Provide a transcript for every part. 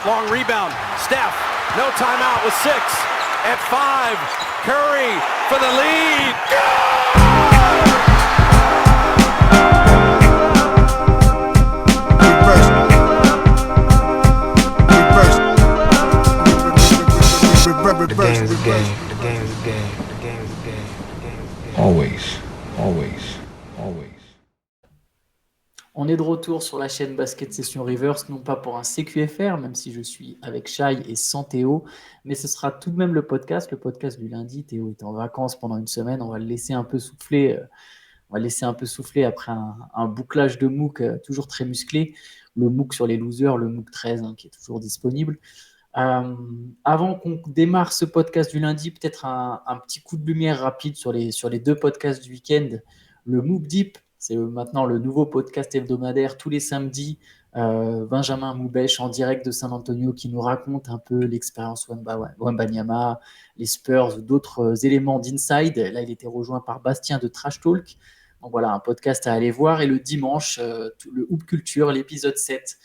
long rebound. Steph, no timeout with 6. At 5, Curry for the lead. The game's a game. The game's a game. The game's a game. The game's a game. Always. On est de retour sur la chaîne Basket Session Reverse, non pas pour un CQFR, même si je suis avec Shai et sans Théo, mais ce sera tout de même le podcast du lundi. Théo est en vacances pendant une semaine, on va le laisser un peu souffler, après un bouclage de MOOC toujours très musclé, le MOOC sur les losers, le MOOC 13 qui est toujours disponible. Avant qu'on démarre ce podcast du lundi, peut-être un petit coup de lumière rapide sur les deux podcasts du week-end. Le MOOC Deep, c'est maintenant le nouveau podcast hebdomadaire tous les samedis. Benjamin Moubèche en direct de San Antonio qui nous raconte un peu l'expérience Wembanyama, les Spurs ou d'autres éléments d'inside. Là, il était rejoint par Bastien de Trash Talk. Donc voilà, un podcast à aller voir. Et le dimanche, le Hoop Culture, l'épisode 7,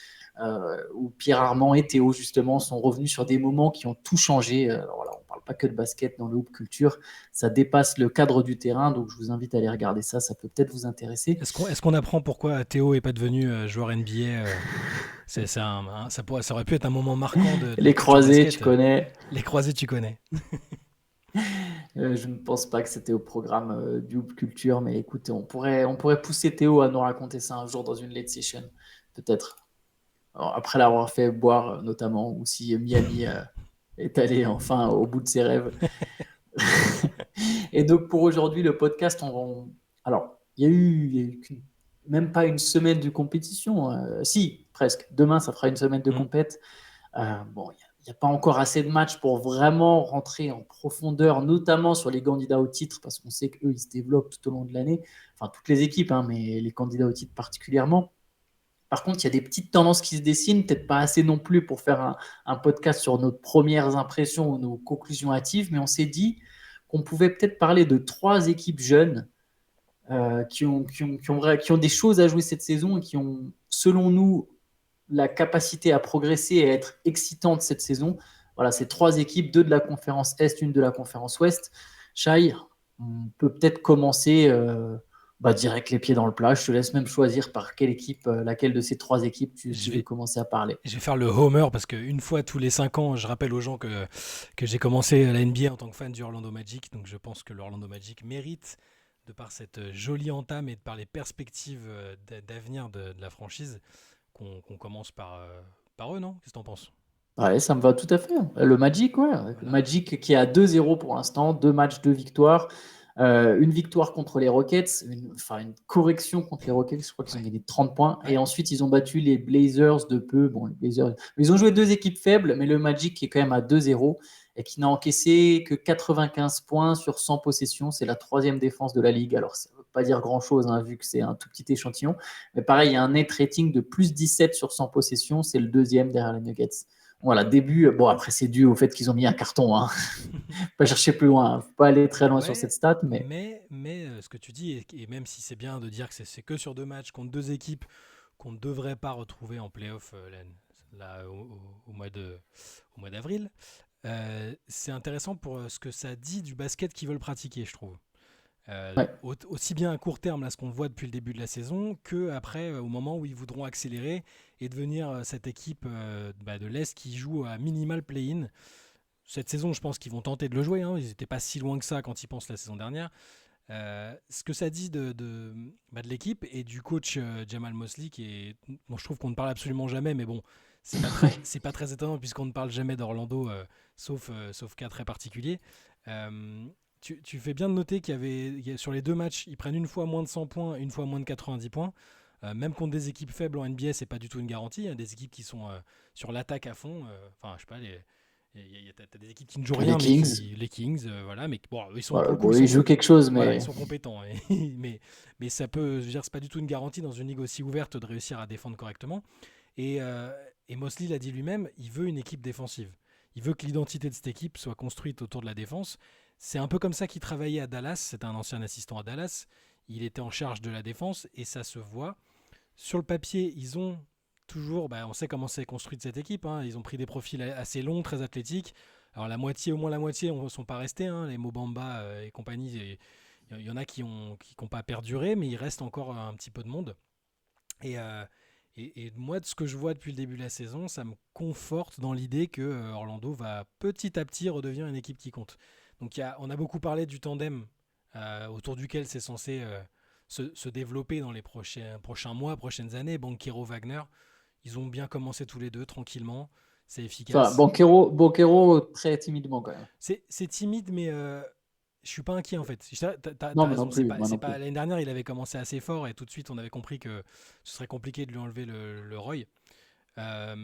où Pierre Armand et Théo justement sont revenus sur des moments qui ont tout changé. Alors voilà, on ne parle pas que de basket dans le Hoop Culture, ça dépasse le cadre du terrain, donc je vous invite à aller regarder ça peut peut-être vous intéresser. Est-ce qu'on apprend pourquoi Théo n'est pas devenu joueur NBA ça aurait pu être un moment marquant de les croisés, tu connais. Les croisés, tu connais. Je ne pense pas que c'était au programme du Hoop Culture, mais écoutez, on pourrait pousser Théo à nous raconter ça un jour dans une late session, peut-être. Alors, après l'avoir fait boire, notamment, ou si Miami est allé enfin au bout de ses rêves. Et donc, pour aujourd'hui, le podcast, alors, il y a eu même pas une semaine de compétition. Si, presque. Demain, ça fera une semaine de compète. Bon, il n'y a pas encore assez de matchs pour vraiment rentrer en profondeur, notamment sur les candidats au titre, parce qu'on sait qu'eux, ils se développent tout au long de l'année. Enfin, toutes les équipes, mais les candidats au titre particulièrement. Par contre, il y a des petites tendances qui se dessinent, peut-être pas assez non plus pour faire un podcast sur nos premières impressions ou nos conclusions hâtives, mais on s'est dit qu'on pouvait peut-être parler de 3 équipes jeunes qui ont des choses à jouer cette saison et qui ont, selon nous, la capacité à progresser et à être excitantes cette saison. Voilà, ces 3 équipes, 2 de la conférence Est, une de la conférence Ouest. Shai, on peut peut-être commencer direct les pieds dans le plat. Je te laisse même choisir par quelle équipe, laquelle de ces 3 équipes tu veux commencer à parler. Je vais faire le homer parce qu'une fois tous les 5 ans, je rappelle aux gens que j'ai commencé la NBA en tant que fan du Orlando Magic. Donc je pense que l'Orlando Magic mérite, de par cette jolie entame et de par les perspectives d'avenir de la franchise, qu'on commence par eux, non ? Qu'est-ce que t'en penses ? Ouais, ça me va tout à fait. Le Magic, ouais. Voilà. Le Magic qui est à 2-0 pour l'instant, 2 matchs, 2 victoires. Une victoire contre les Rockets, une correction contre les Rockets, je crois qu'ils ont gagné 30 points. Ouais. Et ensuite, ils ont battu les Blazers de peu. Bon, les Blazers, ils ont joué 2 équipes faibles, mais le Magic qui est quand même à 2-0 et qui n'a encaissé que 95 points sur 100 possessions. C'est la 3e défense de la Ligue. Alors, ça ne veut pas dire grand-chose, vu que c'est un tout petit échantillon. Mais pareil, il y a un net rating de plus 17 sur 100 possessions. C'est le 2e derrière les Nuggets. Voilà, début. Bon, après, c'est dû au fait qu'ils ont mis un carton. Pas chercher plus loin. Faut pas aller très loin sur cette stat. Mais ce que tu dis, et même si c'est bien de dire que c'est que sur 2 matchs contre 2 équipes qu'on ne devrait pas retrouver en play-off là, au mois d'avril, c'est intéressant pour ce que ça dit du basket qu'ils veulent pratiquer, je trouve. Aussi bien à court terme, là, ce qu'on voit depuis le début de la saison, qu'après, au moment où ils voudront accélérer et devenir cette équipe de l'Est qui joue à minimal play-in. Cette saison, je pense qu'ils vont tenter de le jouer. Ils n'étaient pas si loin que ça quand ils pensent la saison dernière. Ce que ça dit de l'équipe et du coach Jamal Mosley, je trouve qu'on ne parle absolument jamais, mais bon, c'est pas très étonnant puisqu'on ne parle jamais d'Orlando, sauf cas très particuliers. Tu fais bien de noter sur les 2 matchs, ils prennent une fois moins de 100 points, une fois moins de 90 points. Même contre des équipes faibles en NBA, c'est pas du tout une garantie. Des équipes qui sont sur l'attaque à fond. Je sais pas, t'as des équipes qui ne jouent rien. Les Kings, voilà. Mais bon, ils sont ils jouent quelque chose, mais voilà, ils sont compétents. mais ça peut, je veux dire, c'est pas du tout une garantie dans une ligue aussi ouverte de réussir à défendre correctement. Et Mosley l'a dit lui-même, il veut une équipe défensive. Il veut que l'identité de cette équipe soit construite autour de la défense. C'est un peu comme ça qu'il travaillait à Dallas. C'était un ancien assistant à Dallas. Il était en charge de la défense et ça se voit. Sur le papier, ils ont toujours, on sait comment c'est construite cette équipe. Hein. Ils ont pris des profils assez longs, très athlétiques. Alors au moins la moitié ne sont pas restés. Hein. Les Mobamba et compagnie, il y en a qui n'ont pas perduré, mais il reste encore un petit peu de monde. Et moi, de ce que je vois depuis le début de la saison, ça me conforte dans l'idée que Orlando va petit à petit redevenir une équipe qui compte. Donc on a beaucoup parlé du tandem autour duquel c'est censé se développer dans les prochains mois, prochaines années. Banchero-Wagner, ils ont bien commencé tous les deux tranquillement. C'est efficace. Banchero très timidement quand même. C'est timide, mais je suis pas inquiet en fait. T'as Non, raison. non plus, L'année dernière, il avait commencé assez fort et tout de suite, on avait compris que ce serait compliqué de lui enlever le Roy. C'est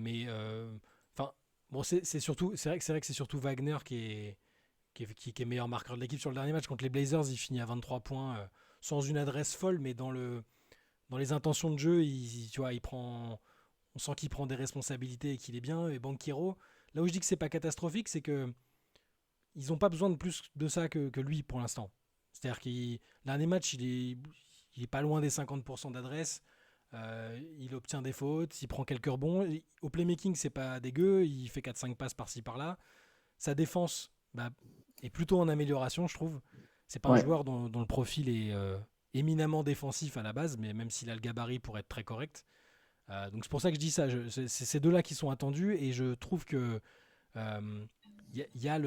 vrai que c'est surtout Wagner qui est meilleur marqueur de l'équipe sur le dernier match contre les Blazers. Il finit à 23 points sans une adresse folle, mais dans les intentions de jeu, on sent qu'il prend des responsabilités et qu'il est bien. Et Banchero, là où je dis que c'est pas catastrophique, c'est que ils n'ont pas besoin de plus de ça que lui pour l'instant. C'est-à-dire qu'il dernier match, il est pas loin des 50% d'adresse. Il obtient des fautes, il prend quelques rebonds. Au playmaking, c'est pas dégueu. Il fait 4-5 passes par-ci par-là. Sa défense est plutôt en amélioration, je trouve. C'est pas un joueur dont le profil est éminemment défensif à la base, mais même s'il a le gabarit pour être très correct. Donc c'est pour ça que je dis ça. C'est ces deux-là qui sont attendus et je trouve que y a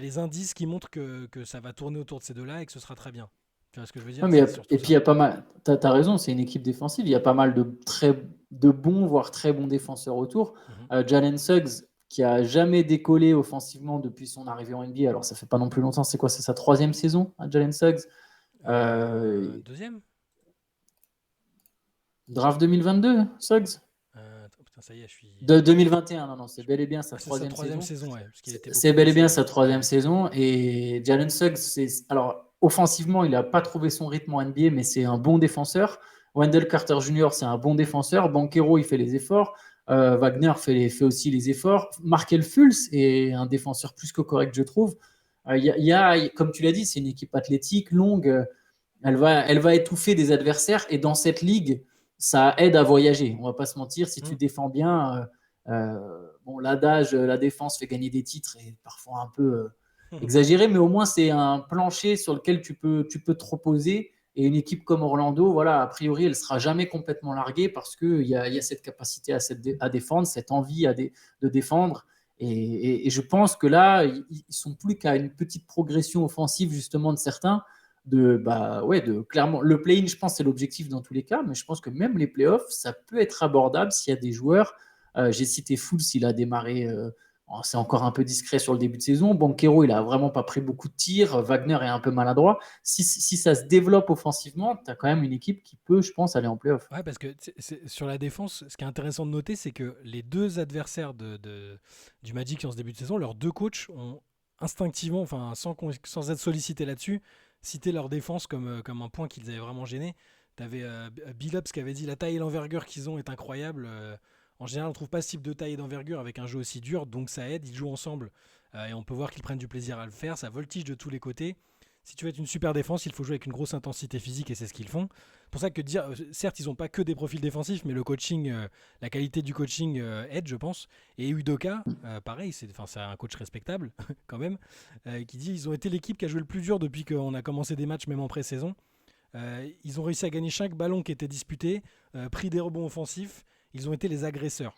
les indices qui montrent que ça va tourner autour de ces deux-là et que ce sera très bien. Tu vois ce que je veux dire? Et puis il y a pas mal. T'as raison, c'est une équipe défensive. Il y a pas mal de bons, voire très bons défenseurs autour. Jalen Suggs, qui a jamais décollé offensivement depuis son arrivée en NBA. Alors ça fait pas non plus longtemps. C'est quoi? C'est sa 3e saison, Jalen Suggs. Deuxième. Draft 2022, Suggs. Putain, ça y est, je suis. De 2021, non, c'est bel et bien sa 3e saison. C'est bel et bien sa 3e saison. Et Jalen Suggs, alors offensivement, il n'a pas trouvé son rythme en NBA, mais c'est un bon défenseur. Wendell Carter Jr., c'est un bon défenseur. Banchero, il fait les efforts. Wagner fait aussi les efforts. Markel Fultz est un défenseur plus que correct, je trouve. Comme tu l'as dit, c'est une équipe athlétique, longue. Elle va étouffer des adversaires. Et dans cette ligue, ça aide à voyager. On ne va pas se mentir. Si tu défends bien, l'adage, la défense fait gagner des titres est parfois un peu exagéré, mais au moins, c'est un plancher sur lequel tu peux te reposer. Et une équipe comme Orlando, voilà, a priori, elle ne sera jamais complètement larguée parce qu'il y a cette capacité à défendre, cette envie de défendre. Et je pense que là, ils sont plus qu'à une petite progression offensive, justement, de certains. Clairement, le play-in, je pense, c'est l'objectif dans tous les cas, mais je pense que même les playoffs, ça peut être abordable s'il y a des joueurs. J'ai cité Fultz, il a démarré. C'est encore un peu discret sur le début de saison. Banchero, il n'a vraiment pas pris beaucoup de tirs. Wagner est un peu maladroit. Si ça se développe offensivement, tu as quand même une équipe qui peut, je pense, aller en playoff. Ouais, parce que sur la défense, ce qui est intéressant de noter, c'est que les deux adversaires du Magic en ce début de saison, leurs deux coachs ont instinctivement, sans être sollicités là-dessus, cité leur défense comme un point qu'ils avaient vraiment gêné. Tu avais Billups qui avait dit la taille et l'envergure qu'ils ont est incroyable. En général, on ne trouve pas ce type de taille et d'envergure avec un jeu aussi dur, donc ça aide, ils jouent ensemble et on peut voir qu'ils prennent du plaisir à le faire, ça voltige de tous les côtés. Si tu veux être une super défense, il faut jouer avec une grosse intensité physique et c'est ce qu'ils font. C'est pour ça que certes, ils n'ont pas que des profils défensifs, mais le coaching, la qualité du coaching aide, je pense. Et Udoka, pareil, c'est un coach respectable quand même, qui dit ils ont été l'équipe qui a joué le plus dur depuis qu'on a commencé des matchs, même en pré-saison. Ils ont réussi à gagner chaque ballon qui était disputé, pris des rebonds offensifs. Ils ont été les agresseurs.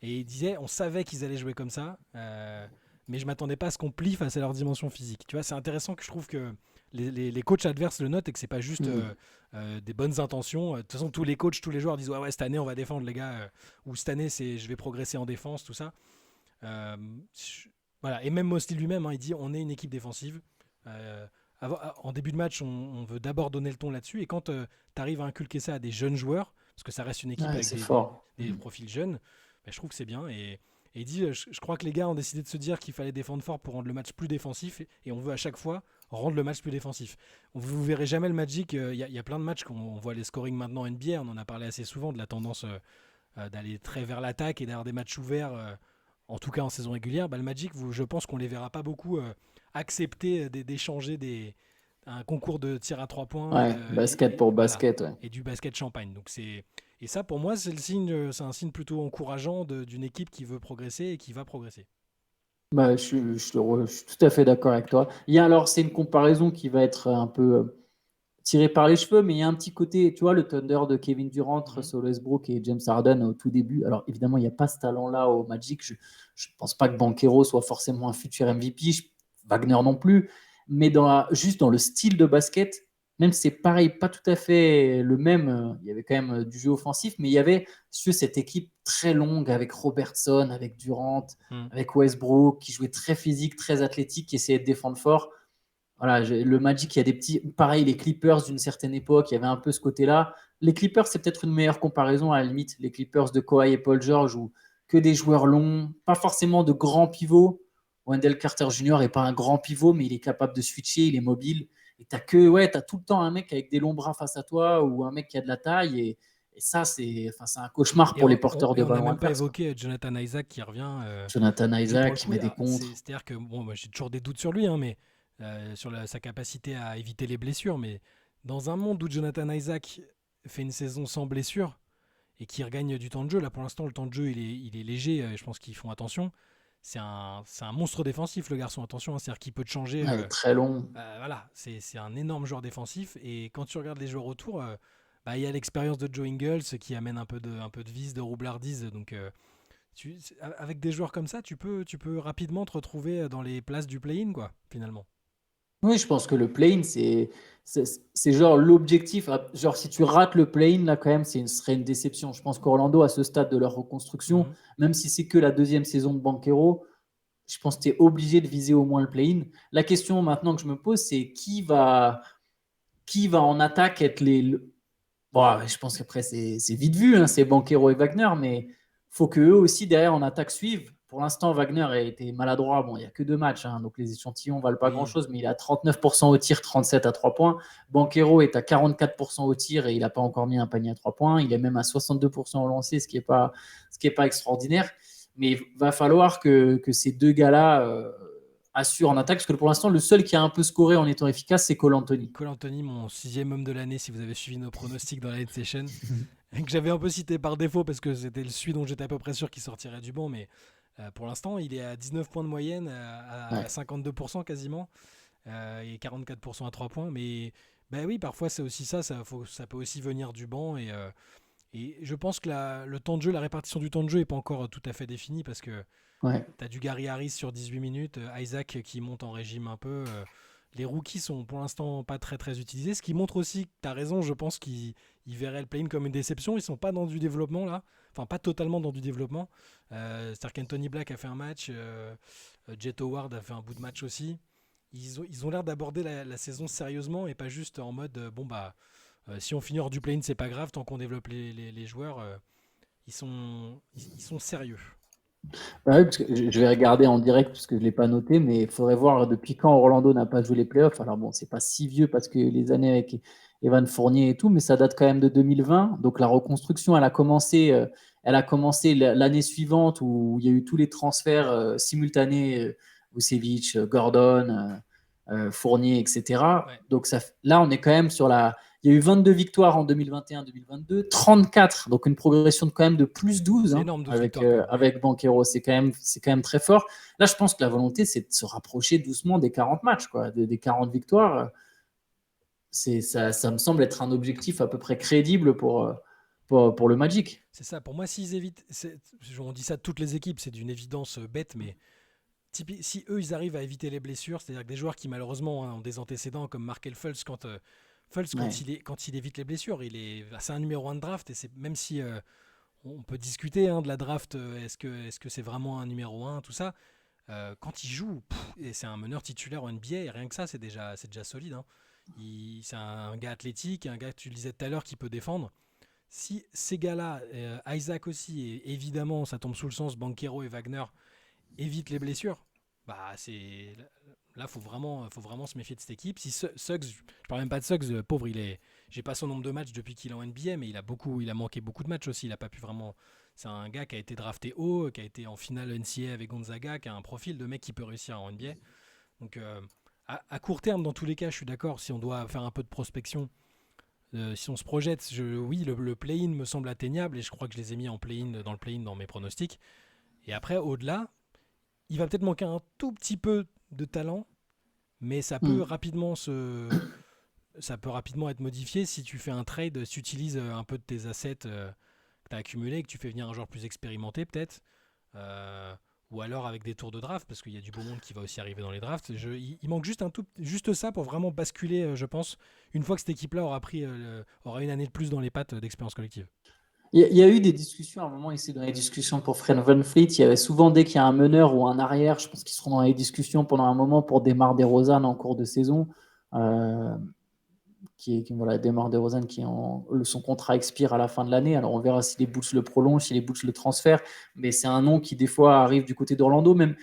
Et il disait, on savait qu'ils allaient jouer comme ça, mais je ne m'attendais pas à ce qu'on plie face à leur dimension physique. Tu vois, c'est intéressant que je trouve que les coachs adverses le notent et que ce n'est pas juste des bonnes intentions. De toute façon, tous les coachs, tous les joueurs disent ouais, cette année, on va défendre, les gars. Ou cette année, je vais progresser en défense, tout ça. Voilà. Et même Mosley lui-même, il dit on est une équipe défensive. En début de match, on veut d'abord donner le ton là-dessus. Et quand tu arrives à inculquer ça à des jeunes joueurs, parce que ça reste une équipe avec des profils jeunes, je trouve que c'est bien. Et il dit, je crois que les gars ont décidé de se dire qu'il fallait défendre fort pour rendre le match plus défensif. Et on veut à chaque fois rendre le match plus défensif. Vous verrez jamais le Magic. Il y a plein de matchs qu'on voit les scoring maintenant NBA. On en a parlé assez souvent de la tendance d'aller très vers l'attaque et d'avoir des matchs ouverts, en tout cas en saison régulière. Le Magic, je pense qu'on les verra pas beaucoup accepter d'échanger un concours de tir à 3 points. Basket pour basket. Et du basket champagne. Donc Et ça, pour moi, c'est un signe plutôt encourageant d'une équipe qui veut progresser et qui va progresser. Bah, je suis tout à fait d'accord avec toi. Alors, c'est une comparaison qui va être un peu tirée par les cheveux, mais il y a un petit côté, tu vois, le Thunder de Kevin Durant, Russell Westbrook et James Harden au tout début. Alors, évidemment, il n'y a pas ce talent-là au Magic. Je ne pense pas que Banchero soit forcément un futur MVP, Wagner non plus, mais juste dans le style de basket, même si c'est pareil, pas tout à fait le même, il y avait quand même du jeu offensif, mais il y avait cette équipe très longue avec Robertson, avec Durant, avec Westbrook, qui jouait très physique, très athlétique, qui essayait de défendre fort. Voilà, le Magic, il y a des petits. Pareil, les Clippers d'une certaine époque, il y avait un peu ce côté-là. Les Clippers, c'est peut-être une meilleure comparaison à la limite. Les Clippers de Kawhi et Paul George, où que des joueurs longs, pas forcément de grands pivots. Wendell Carter Jr. n'est pas un grand pivot, mais il est capable de switcher, il est mobile. Et t'as tout le temps un mec avec des longs bras face à toi ou un mec qui a de la taille. Et ça, c'est un cauchemar pour les porteurs de on n'a ballon même pas adverses. évoqué Jonathan Isaac qui revient. Jonathan Isaac qui coup, met des contres. c'est-à-dire que moi, j'ai toujours des doutes sur lui, mais sur sa capacité à éviter les blessures. Mais dans un monde où Jonathan Isaac fait une saison sans blessure et qui regagne du temps de jeu, là pour l'instant le temps de jeu il est léger, je pense qu'ils font attention. C'est un monstre défensif le garçon, attention, c'est-à-dire qu'il peut te changer. Il est très long. Voilà, c'est un énorme joueur défensif et quand tu regardes les joueurs autour, il y a l'expérience de Joe Ingles qui amène un peu de vis, de roublardise. Donc avec des joueurs comme ça, tu peux rapidement te retrouver dans les places du play-in, quoi, finalement. Oui, je pense que le play-in, c'est genre l'objectif. Genre, si tu rates le play-in, là, quand même, ce serait une déception. Je pense qu'Orlando, à ce stade de leur reconstruction, même si c'est que la deuxième saison de Banchero, je pense que tu es obligé de viser au moins le play-in. La question maintenant que je me pose, c'est qui va en attaque être Bon, je pense qu'après, c'est vite vu, hein, c'est Banchero et Wagner, mais faut qu'eux aussi, derrière, en attaque, suivent. Pour l'instant, Wagner a été maladroit. Bon, il n'y a que 2 matchs, hein, donc les échantillons ne valent pas grand-chose, mais il a 39% au tir, 37 à 3 points. Banchero est à 44% au tir et il n'a pas encore mis un panier à 3 points. Il est même à 62% au lancer, ce qui n'est pas extraordinaire. Mais il va falloir que ces deux gars-là assurent en attaque, parce que pour l'instant, le seul qui a un peu scoré en étant efficace, c'est Cole Anthony. Cole Anthony, mon 6e homme de l'année, si vous avez suivi nos pronostics dans la Night Session, que j'avais un peu cité par défaut parce que c'était celui dont j'étais à peu près sûr qu'il sortirait du banc, mais pour l'instant, il est à 19 points de moyenne, à 52% quasiment, et 44% à 3 points. Mais oui, parfois c'est aussi ça peut aussi venir du banc. Et je pense que le temps de jeu, la répartition du temps de jeu n'est pas encore tout à fait définie parce que tu as du Gary Harris sur 18 minutes, Isaac qui monte en régime un peu. Les rookies sont pour l'instant pas très très utilisés, ce qui montre aussi que tu as raison, je pense qu'ils verraient le play-in comme une déception. Ils sont pas dans du développement là, enfin pas totalement dans du développement. C'est-à-dire qu'Anthony Black a fait un match, Jet Howard a fait un bout de match aussi. Ils ont l'air d'aborder la saison sérieusement et pas juste en mode si on finit hors du play-in c'est pas grave, tant qu'on développe les joueurs, ils sont sérieux. Bah oui, parce que je vais regarder en direct parce que je ne l'ai pas noté, mais il faudrait voir depuis quand Orlando n'a pas joué les playoffs. Alors bon, c'est pas si vieux parce que les années avec Evan Fournier et tout, mais ça date quand même de 2020. Donc la reconstruction, elle a commencé l'année suivante où il y a eu tous les transferts simultanés, Vucevic, Gordon, Fournier, etc. Ouais. Donc là, on est quand même il y a eu 22 victoires en 2021-2022, 34, donc une progression quand même de plus 12 C'est énorme, 12 avec Banchero. C'est quand même très fort. Là, je pense que la volonté, c'est de se rapprocher doucement des 40 matchs, quoi, des 40 victoires. Ça me semble être un objectif à peu près crédible pour le Magic. C'est ça, pour moi, s'ils évitent, on dit ça de toutes les équipes, c'est d'une évidence bête, mais si eux, ils arrivent à éviter les blessures, c'est-à-dire que des joueurs qui malheureusement ont des antécédents comme Markel Fultz, quand il évite les blessures, c'est un numéro 1 de draft, et même si on peut discuter de la draft, est-ce que c'est vraiment un numéro 1, tout ça, quand il joue, et c'est un meneur titulaire en NBA, et rien que ça, c'est déjà solide. C'est un gars athlétique, un gars, tu le disais tout à l'heure, qui peut défendre. Si ces gars-là, Isaac aussi, et évidemment, ça tombe sous le sens, Banchero et Wagner, évitent les blessures, là, faut vraiment se méfier de cette équipe. Si Suggs, je parle même pas de Suggs, pauvre, j'ai pas son nombre de matchs depuis qu'il est en NBA, mais il a manqué beaucoup de matchs aussi. Il a pas pu vraiment. C'est un gars qui a été drafté haut, qui a été en finale NCAA avec Gonzaga, qui a un profil de mec qui peut réussir en NBA. Donc à court terme, dans tous les cas, je suis d'accord. Si on doit faire un peu de prospection, Si on se projette, oui, le play-in me semble atteignable et je crois que je les ai mis dans le play-in dans mes pronostics. Et après, au-delà, il va peut-être manquer un tout petit peu de talent, mais ça peut rapidement être modifié si tu fais un trade, si tu utilises un peu de tes assets que tu as accumulés, que tu fais venir un joueur plus expérimenté peut-être, ou alors avec des tours de draft, parce qu'il y a du beau monde qui va aussi arriver dans les drafts. Il manque juste ça pour vraiment basculer, je pense, une fois que cette équipe-là aura une année de plus dans les pattes d'expérience collective. Il y a eu des discussions à un moment ici dans les discussions pour Fred VanVleet. Il y avait souvent, dès qu'il y a un meneur ou un arrière, je pense qu'ils seront dans les discussions pendant un moment pour DeMar DeRozan en cours de saison. Voilà, DeMar DeRozan son contrat expire à la fin de l'année. Alors on verra si les Bulls le prolongent, si les Bulls le transfèrent. Mais c'est un nom qui des fois arrive du côté d'Orlando. Même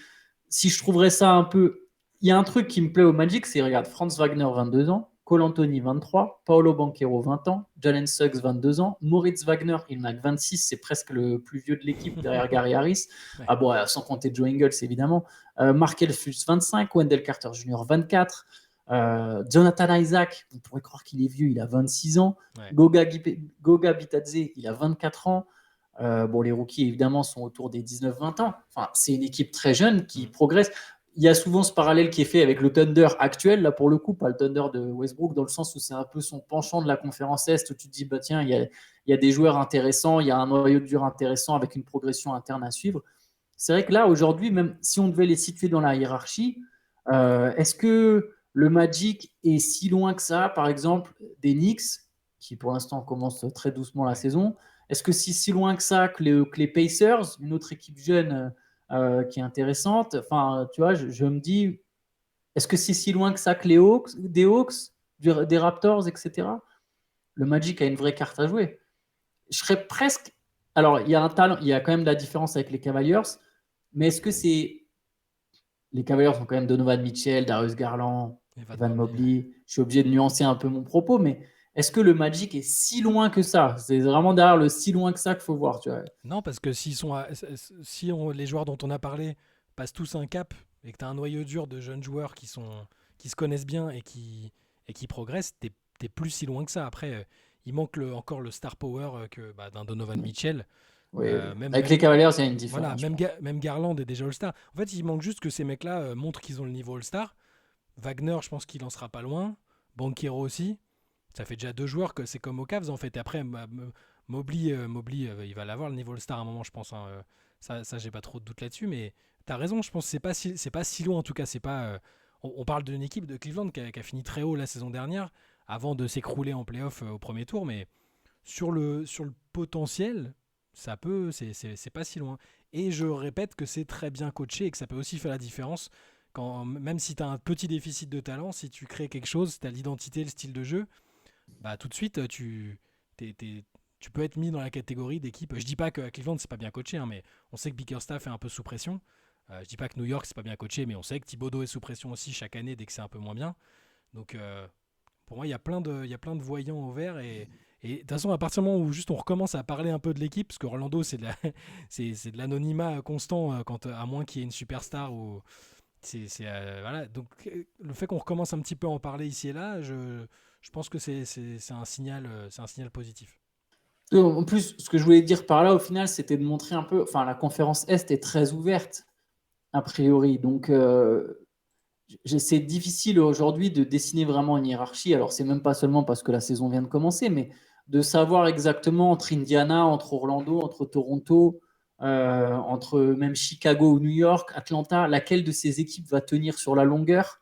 si je trouverais ça un peu... Il y a un truc qui me plaît au Magic, c'est, regarde, Franz Wagner, 22 ans, Cole Anthony, 23, Paolo Banchero, 20 ans, Jalen Suggs, 22 ans, Moritz Wagner, il n'a que 26, c'est presque le plus vieux de l'équipe derrière Gary Harris. Ouais. Ah bon, sans compter Joe Ingles, évidemment. Markel Fultz, 25, Wendell Carter Jr., 24. Jonathan Isaac, on pourrait croire qu'il est vieux, il a 26 ans. Ouais. Goga Bitadze, il a 24 ans. Les rookies, évidemment, sont autour des 19-20 ans. Enfin, c'est une équipe très jeune qui progresse. Il y a souvent ce parallèle qui est fait avec le Thunder actuel, là pour le coup, pas le Thunder de Westbrook, dans le sens où c'est un peu son penchant de la conférence Est, où tu te dis, bah tiens, il y a des joueurs intéressants, il y a un noyau dur intéressant avec une progression interne à suivre. C'est vrai que là, aujourd'hui, même si on devait les situer dans la hiérarchie, est-ce que le Magic est si loin que ça, par exemple, des Knicks, qui pour l'instant commencent très doucement la saison? Est-ce que c'est si loin que ça que les Pacers, une autre équipe jeune qui est intéressante? Enfin, tu vois, je me dis, est-ce que c'est si loin que ça que des Hawks, des Raptors, etc. Le Magic a une vraie carte à jouer. Je serais presque... Alors, il y a un talent, il y a quand même de la différence avec les Cavaliers, mais est-ce que c'est... Les Cavaliers ont quand même Donovan Mitchell, Darius Garland, Evan Mobley. Je suis obligé de nuancer un peu mon propos, mais est-ce que le Magic est si loin que ça? C'est vraiment derrière le si loin que ça qu'il faut voir, tu vois. Non, parce que les joueurs dont on a parlé passent tous un cap et que tu as un noyau dur de jeunes joueurs qui se connaissent bien et qui progressent, t'es plus si loin que ça. Après, il manque encore le star power d'un Donovan Mitchell. Oui. Avec les Cavaliers, il y a une Voilà, différence. même Garland est déjà All-Star. En fait, il manque juste que ces mecs-là montrent qu'ils ont le niveau All-Star. Wagner, je pense qu'il en sera pas loin. Banchero aussi. Ça fait déjà 2 joueurs que c'est comme aux Cavs en fait. Et après, Mobley, il va l'avoir le niveau All-Star à un moment, je pense. Hein. Ça, j'ai pas trop de doute là-dessus. Mais t'as raison, je pense que c'est pas si loin en tout cas. C'est pas. On parle d'une équipe de Cleveland qui a fini très haut la saison dernière, avant de s'écrouler en playoff au premier tour. Mais sur le potentiel, c'est pas si loin. Et je répète que c'est très bien coaché et que ça peut aussi faire la différence. Même si tu as un petit déficit de talent, si tu crées quelque chose, si tu as l'identité, le style de jeu, bah tout de suite tu peux être mis dans la catégorie d'équipe. Je dis pas que Cleveland c'est pas bien coaché, hein, mais on sait que Bickerstaff est un peu sous pression. Je dis pas que New York c'est pas bien coaché, mais on sait que Thibodeau est sous pression aussi chaque année dès que c'est un peu moins bien. Donc pour moi il y a plein de voyants au vert et de toute façon à partir du moment où juste on recommence à parler un peu de l'équipe, parce que Orlando c'est de l'anonymat constant à moins qu'il y ait une superstar ou voilà. Donc le fait qu'on recommence un petit peu à en parler ici et là, je pense que c'est un signal positif. En plus, ce que je voulais dire par là, au final, c'était de montrer un peu. Enfin, la conférence Est est très ouverte, a priori. Donc, c'est difficile aujourd'hui de dessiner vraiment une hiérarchie. Alors, c'est même pas seulement parce que la saison vient de commencer, mais de savoir exactement entre Indiana, entre Orlando, entre Toronto, entre même Chicago ou New York, Atlanta, laquelle de ces équipes va tenir sur la longueur.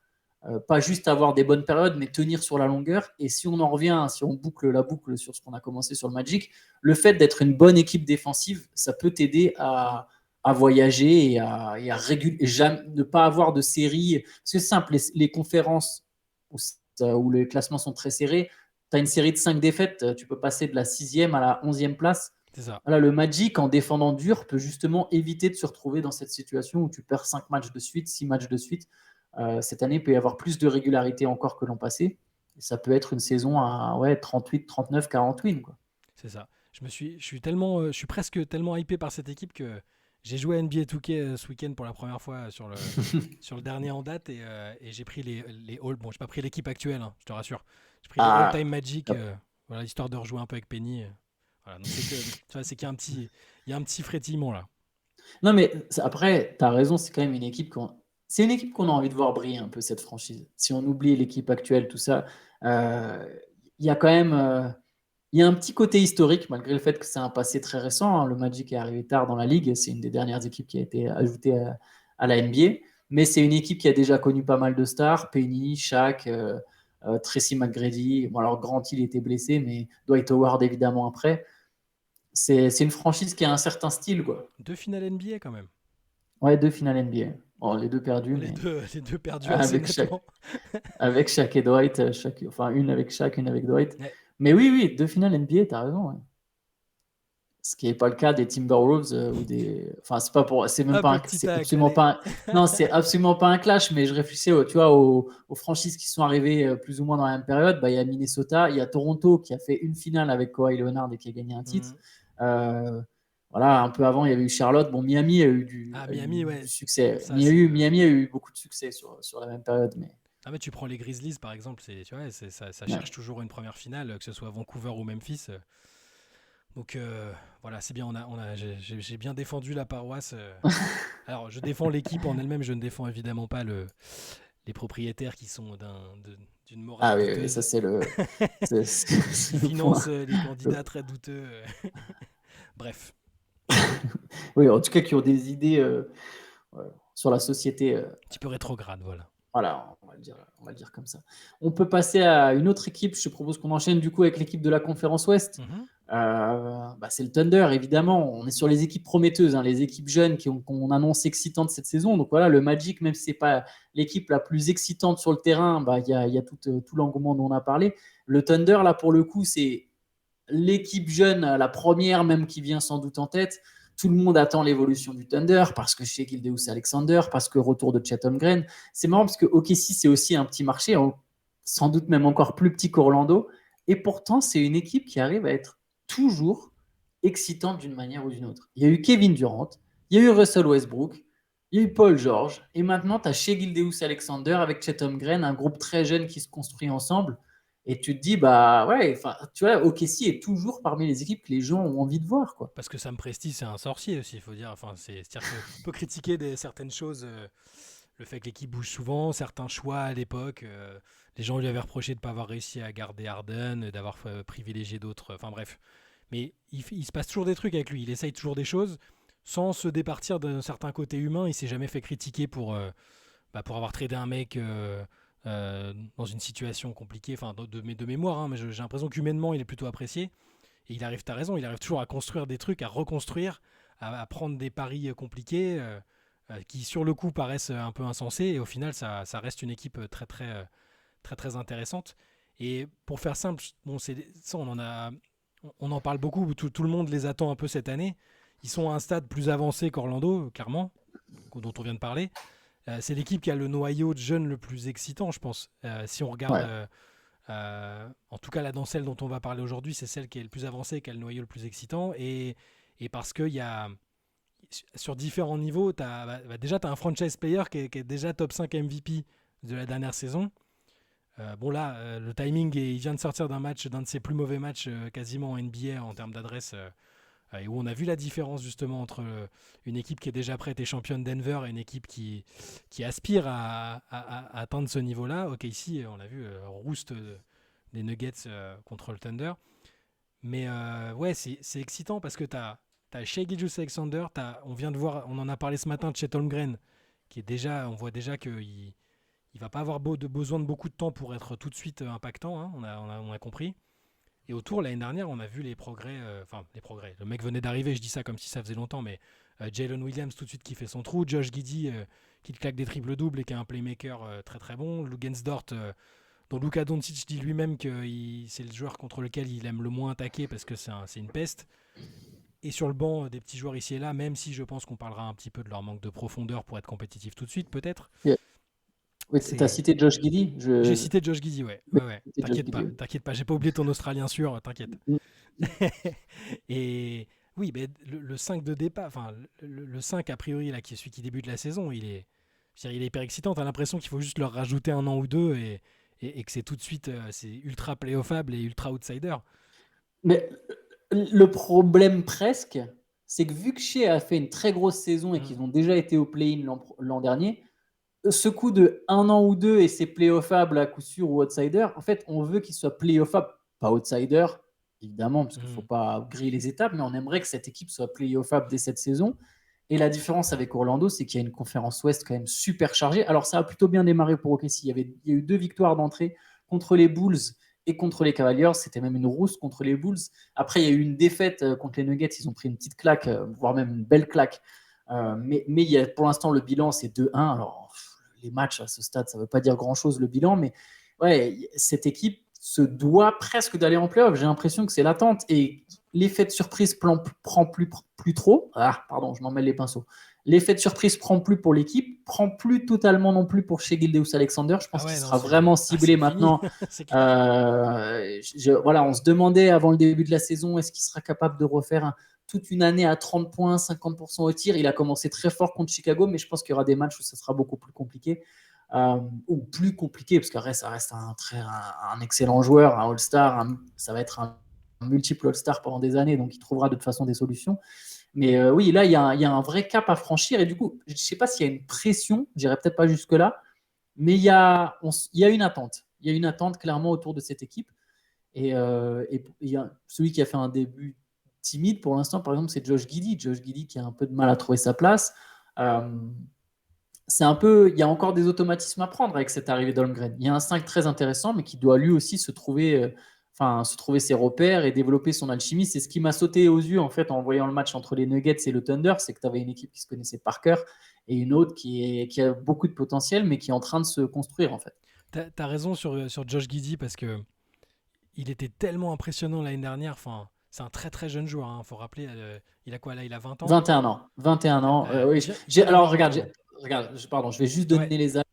Pas juste avoir des bonnes périodes, mais tenir sur la longueur. Et si on en revient, si on boucle la boucle sur ce qu'on a commencé sur le Magic, le fait d'être une bonne équipe défensive, ça peut t'aider à voyager et à ne pas avoir de série. C'est simple, les conférences où les classements sont très serrés, tu as une série de 5 défaites, tu peux passer de la 6e à la 11e place. C'est ça. Voilà, le Magic, en défendant dur, peut justement éviter de se retrouver dans cette situation où tu perds 5 matchs de suite, 6 matchs de suite. Cette année, il peut y avoir plus de régularité encore que l'an passé. Et ça peut être une saison à 38, 39, 40 wins. Quoi. C'est ça. Je suis presque tellement hypé par cette équipe que j'ai joué à NBA 2K ce week-end pour la première fois sur le dernier en date et j'ai pris les all. Bon, j'ai pas pris l'équipe actuelle, hein, je te rassure. J'ai pris les all-time Magic. Voilà, histoire de rejouer un peu avec Penny. Voilà, donc c'est qu'il y a un petit frétillement là. Non, mais après, tu as raison, c'est quand même c'est une équipe qu'on a envie de voir briller un peu, cette franchise. Si on oublie l'équipe actuelle, tout ça, euh, il y a quand même il y a un petit côté historique, malgré le fait que c'est un passé très récent, hein. Le Magic est arrivé tard dans la ligue, c'est une des dernières équipes qui a été ajoutée à la NBA, mais c'est une équipe qui a déjà connu pas mal de stars, Penny, Shaq, Tracy McGrady. Bon, alors Grant Hill était blessé, mais Dwight Howard évidemment après. C'est une franchise qui a un certain style, quoi. 2 finales NBA quand même. Ouais, 2 finales NBA. Bon, les 2 perdues, mais Les deux perdus assez avec Shaq, nettement. avec Shaq et Dwight, enfin une avec Shaq, une avec Dwight. Ouais. Mais oui, oui, 2 finales NBA, t'as raison. Ouais. Ce qui n'est pas le cas des Timberwolves ou des. Enfin, c'est pas pour. C'est même Hop, pas. le petit C'est tac, absolument allez. pas. Non, c'est absolument pas un clash. Mais je réfléchissais, tu vois, aux franchises qui sont arrivées plus ou moins dans la même période. Bah, il y a Minnesota, il y a Toronto qui a fait une finale avec Kawhi Leonard et qui a gagné un titre. Mhm. Euh, voilà, un peu avant, il y avait eu Charlotte. Bon, Miami a eu Ah, a eu Miami, ouais. du succès. Ça, c'est. Miami a eu beaucoup de succès sur la même période. Mais Ah, mais tu prends les Grizzlies par exemple, tu vois, ça ouais. cherche toujours une première finale, que ce soit Vancouver ou Memphis. Donc voilà, c'est bien, j'ai bien défendu la paroisse. Alors, je défends l'équipe en elle-même, je ne défends évidemment pas les propriétaires qui sont d'une morale Ah oui, oui, ça douteuse, c'est le. qui C'est le point. financent les candidats très douteux. Bref, Oui, en tout cas, qui ont des idées sur la société. un petit peu rétrograde, voilà. Voilà, on va le dire comme ça. On peut passer à une autre équipe. Je te propose qu'on enchaîne du coup avec l'équipe de la conférence Ouest. Mhm. Bah, c'est le Thunder, évidemment. On est sur les équipes prometteuses, hein, les équipes jeunes qu'on annonce excitantes cette saison. Donc voilà, le Magic, même si c'est pas l'équipe la plus excitante sur le terrain, bah, il y a tout l'engouement dont on a parlé. Le Thunder, là, pour le coup, c'est l'équipe jeune, la première même qui vient sans doute en tête. Tout le monde attend l'évolution du Thunder parce que chez Gildeus Alexander, parce que retour de Chet Holmgren. C'est marrant parce que OKC, c'est aussi un petit marché, sans doute même encore plus petit qu'Orlando. Et pourtant, c'est une équipe qui arrive à être toujours excitante d'une manière ou d'une autre. Il y a eu Kevin Durant, il y a eu Russell Westbrook, il y a eu Paul George. Et maintenant, tu as chez Gildeus Alexander avec Chet Holmgren, un groupe très jeune qui se construit ensemble. Et tu te dis, bah ouais, tu vois, OKC est toujours parmi les équipes que les gens ont envie de voir, quoi. Parce que Sam Presti, c'est un sorcier aussi, il faut dire. Enfin, c'est-à-dire qu'on peut critiquer certaines choses, le fait que l'équipe bouge souvent, certains choix à l'époque. Les gens lui avaient reproché de ne pas avoir réussi à garder Harden, d'avoir privilégié d'autres. Enfin bref. Mais il se passe toujours des trucs avec lui. Il essaye toujours des choses sans se départir d'un certain côté humain. Il s'est jamais fait critiquer pour avoir tradé un mec dans une situation compliquée. Enfin, de mémoire, hein, mais j'ai l'impression qu'humainement, il est plutôt apprécié. Et t'as raison, il arrive toujours à construire des trucs, à reconstruire, à prendre des paris compliqués qui, sur le coup, paraissent un peu insensés. Et au final, ça reste une équipe très, très intéressante. Et pour faire simple, bon, ça, on en parle beaucoup, tout le monde les attend un peu cette année. Ils sont à un stade plus avancé qu'Orlando, clairement, dont on vient de parler. C'est l'équipe qui a le noyau de jeunes le plus excitant, je pense. Si on regarde, Ouais. en tout cas là dans celle dont on va parler aujourd'hui, c'est celle qui est le plus avancée, qui a le noyau le plus excitant. Et parce qu'il y a, sur différents niveaux, déjà tu as un franchise player qui est déjà top 5 MVP de la dernière saison. Bon là, le timing, il vient de sortir d'un de ses plus mauvais matchs quasiment en NBA en termes d'adresse. Et où on a vu la différence justement entre une équipe qui est déjà prête et championne Denver et une équipe qui aspire à atteindre ce niveau-là. Ok, ici, on l'a vu, roost des Nuggets contre le Thunder. Mais ouais, c'est excitant parce que t'as Shai Gilgeous-Alexander, on vient de voir, on en a parlé ce matin de Chet Holmgren, qui est déjà, on voit déjà qu'il il va pas avoir besoin de beaucoup de temps pour être tout de suite impactant, hein, on a compris. Et autour, l'année dernière, on a vu les progrès. Les progrès. Le mec venait d'arriver, je dis ça comme si ça faisait longtemps, mais Jalen Williams tout de suite qui fait son trou. Josh Giddey qui claque des triples-doubles et qui est un playmaker très très bon. Lugensdort, dont Luka Doncic dit lui-même que c'est le joueur contre lequel il aime le moins attaquer parce que c'est une peste. Et sur le banc, des petits joueurs ici et là, même si je pense qu'on parlera un petit peu de leur manque de profondeur pour être compétitif tout de suite, peut-être. Yeah. Oui, tu as C'est... cité Josh Giddey. J'ai cité Josh Giddey, ouais. Oui, Ouais. c'était Josh Giddey, oui. T'inquiète pas, j'ai pas oublié ton Australien sûr, t'inquiète. Mm. Et oui, mais le 5 de départ, enfin le 5 a priori là, qui est celui qui débute la saison, il est hyper excitant. T'as l'impression qu'il faut juste leur rajouter un an ou deux et et que c'est tout de suite c'est ultra playoffable et ultra outsider. Mais le problème presque, c'est que vu que Shea a fait une très grosse saison et qu'ils ont déjà été au play-in l'an dernier, ce coup de 1 an ou 2 et c'est playoffable à coup sûr ou outsider, en fait, on veut qu'il soit playoffable, pas outsider, évidemment, parce qu'il ne faut pas griller les étapes, mais on aimerait que cette équipe soit playoffable dès cette saison. Et la différence avec Orlando, c'est qu'il y a une conférence Ouest quand même super chargée. Alors, ça a plutôt bien démarré pour OKC. Il y a eu 2 victoires d'entrée contre les Bulls et contre les Cavaliers. C'était même une rousse contre les Bulls. Après, il y a eu une défaite contre les Nuggets. Ils ont pris une petite claque, voire même une belle claque. Mais il y a, pour l'instant, le bilan, c'est 2-1. Alors, les matchs à ce stade, ça ne veut pas dire grand-chose, le bilan. Mais ouais, cette équipe se doit presque d'aller en playoff. J'ai l'impression que c'est l'attente. Et l'effet de surprise prend plus trop. Ah, pardon, je m'en mêle les pinceaux. L'effet de surprise prend plus pour l'équipe, prend plus totalement non plus pour Shai Gilgeous-Alexander. Je pense qu'il sera vraiment ciblé maintenant. Voilà, on se demandait avant le début de la saison, est-ce qu'il sera capable de refaire toute une année à 30 points, 50% au tir. Il a commencé très fort contre Chicago, mais je pense qu'il y aura des matchs où ça sera beaucoup plus compliqué. Ou plus compliqué, parce que ça reste un excellent joueur, un All-Star, ça va être un multiple All-Star pendant des années, donc il trouvera de toute façon des solutions. Mais oui, là, il y a un vrai cap à franchir, et du coup, je ne sais pas s'il y a une pression, je n'irai peut-être pas jusque-là, mais il y a une attente. Il y a une attente clairement autour de cette équipe, et celui qui a fait un début timide pour l'instant, par exemple, c'est Josh Giddey. Josh Giddey qui a un peu de mal à trouver sa place. Il y a encore des automatismes à prendre avec cette arrivée d'Holmgren. Il y a un 5 très intéressant, mais qui doit lui aussi se trouver ses repères et développer son alchimie. C'est ce qui m'a sauté aux yeux en fait en voyant le match entre les Nuggets et le Thunder, c'est que tu avais une équipe qui se connaissait par cœur et une autre qui a beaucoup de potentiel, mais qui est en train de se construire en fait. T'as raison sur Josh Giddey parce que il était tellement impressionnant l'année dernière. Enfin, c'est un très très jeune joueur. Faut rappeler, il a quoi là? Il a 20 ans. 21 ans. 21 ans. Oui. Alors regarde, je vais juste donner les âges.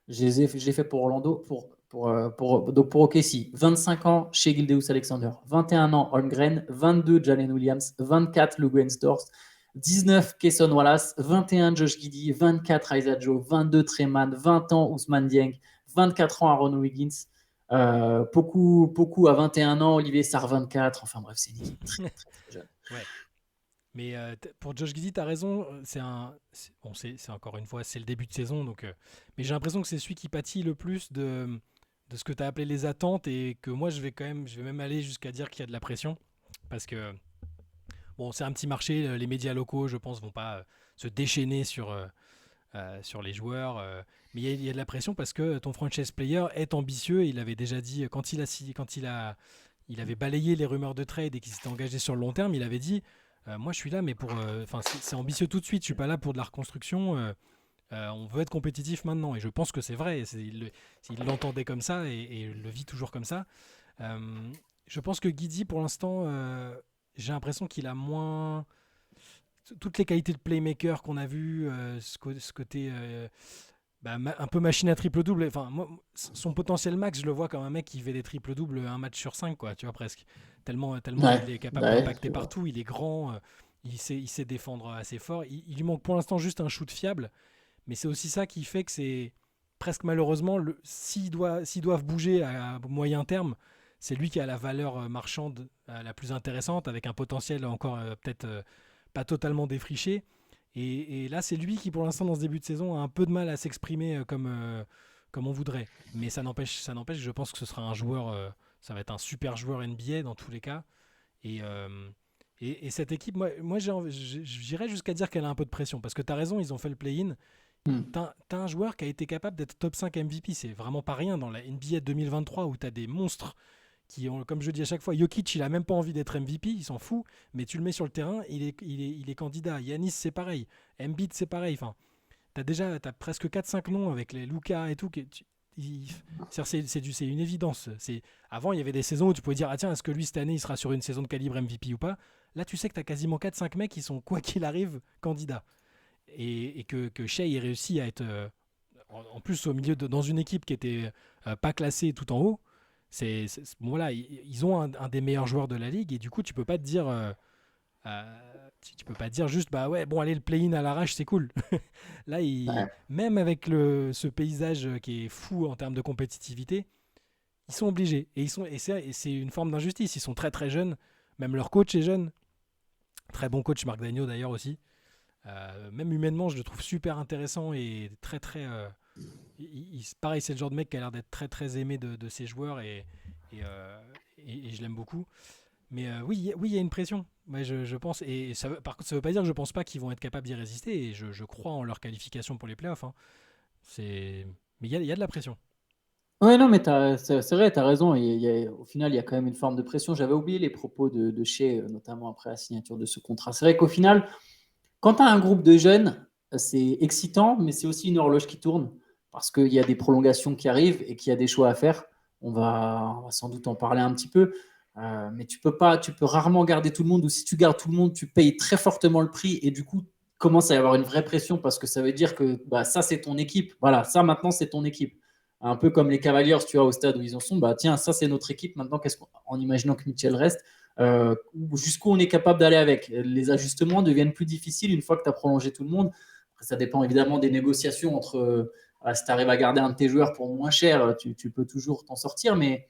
J'ai fait pour Orlando, donc pour OKC. 25 ans chez Gilgeous-Alexander, 21 ans Holmgren, 22 Jalen Williams, 24 Lou Dort, 19 Cason Wallace, 21 Josh Giddey, 24 Isaiah Joe, 22 Treman, 20 ans Ousmane Dieng, 24 ans Aaron Wiggins, Poku à 21 ans, Olivier Sarr 24. Enfin bref, c'est une équipe très, très, très jeune. Ouais. Mais pour Josh Giddey, tu as raison. C'est encore une fois, c'est le début de saison. Donc, mais j'ai l'impression que c'est celui qui pâtit le plus de ce que tu as appelé les attentes et que moi, je vais même aller jusqu'à dire qu'il y a de la pression. Parce que, bon, c'est un petit marché. Les médias locaux, je pense, vont pas se déchaîner sur les joueurs. Mais il y a de la pression parce que ton franchise player est ambitieux. Il avait déjà dit, quand il avait balayé les rumeurs de trade et qu'il s'était engagé sur le long terme, il avait dit moi je suis là mais c'est ambitieux tout de suite, je suis pas là pour de la reconstruction, on veut être compétitif maintenant, et je pense que c'est vrai, il l'entendait comme ça et le vit toujours comme ça. Je pense que Giddey pour l'instant, j'ai l'impression qu'il a moins toutes les qualités de playmaker qu'on a vu, ce côté un peu machine à triple-double. Enfin, moi, son potentiel max, je le vois comme un mec qui fait des triple-doubles un match sur 5, quoi, tu vois, presque. Tellement il est capable d'impacter partout, il est grand, il sait défendre assez fort. Il lui manque pour l'instant juste un shoot fiable, mais c'est aussi ça qui fait que c'est presque malheureusement, s'ils doivent bouger à moyen terme, c'est lui qui a la valeur marchande la plus intéressante, avec un potentiel encore peut-être pas totalement défriché. Et là, c'est lui qui, pour l'instant, dans ce début de saison, a un peu de mal à s'exprimer comme on voudrait. Mais ça n'empêche, je pense que ce sera un joueur, ça va être un super joueur NBA dans tous les cas. Et cette équipe, moi j'irais jusqu'à dire qu'elle a un peu de pression. Parce que tu as raison, ils ont fait le play-in. T'as un joueur qui a été capable d'être top 5 MVP. C'est vraiment pas rien dans la NBA 2023 où tu as des monstres qui ont, comme je dis à chaque fois, Jokic, il a même pas envie d'être MVP, il s'en fout, mais tu le mets sur le terrain, il est candidat. Giannis, c'est pareil. Embiid, c'est pareil. Enfin, t'as presque 4-5 noms avec les Luka et tout. C'est une évidence. Avant, il y avait des saisons où tu pouvais dire, tiens, est-ce que lui, cette année, il sera sur une saison de calibre MVP ou pas? Là, tu sais que t'as quasiment 4-5 mecs qui sont, quoi qu'il arrive, candidats. Et que Shai ait réussi à être, en plus, au milieu dans une équipe qui était pas classée tout en haut. Voilà, ils ont un des meilleurs joueurs de la ligue, et du coup tu peux pas te dire tu peux pas dire juste bah ouais bon allez le play-in à l'arrache c'est cool. Là même avec ce paysage qui est fou en termes de compétitivité, Ils sont obligés. Et c'est une forme d'injustice. Ils sont très très jeunes. Même leur coach est jeune. Très bon coach, Marc Daigneault d'ailleurs aussi. Même humainement, je le trouve super intéressant et très très. Pareil, c'est le genre de mec qui a l'air d'être très très aimé de ses joueurs et, euh, et je l'aime beaucoup. Mais oui, il y a une pression. Ouais, je pense. Et par contre, ça veut pas dire que je pense pas qu'ils vont être capables d'y résister. Et je crois en leur qualification pour les playoffs. Hein. Mais il y a de la pression. Ouais, non, mais c'est vrai, tu as raison. Au final, il y a quand même une forme de pression. J'avais oublié les propos de Shea, notamment après la signature de ce contrat. C'est vrai qu'au final, quand tu as un groupe de jeunes, c'est excitant, mais c'est aussi une horloge qui tourne parce qu'il y a des prolongations qui arrivent et qu'il y a des choix à faire. On va sans doute en parler un petit peu, mais tu peux rarement garder tout le monde, ou si tu gardes tout le monde, tu payes très fortement le prix et du coup, commence à y avoir une vraie pression parce que ça veut dire que bah, ça, c'est ton équipe. Voilà, ça maintenant, c'est ton équipe. Un peu comme les Cavaliers, tu vois, au stade où ils en sont, bah tiens, ça, c'est notre équipe. Maintenant, en imaginant que Mitchell reste, jusqu'où on est capable d'aller avec. Les ajustements deviennent plus difficiles une fois que tu as prolongé tout le monde. Après, ça dépend évidemment des négociations entre si tu arrives à garder un de tes joueurs pour moins cher, tu peux toujours t'en sortir. Mais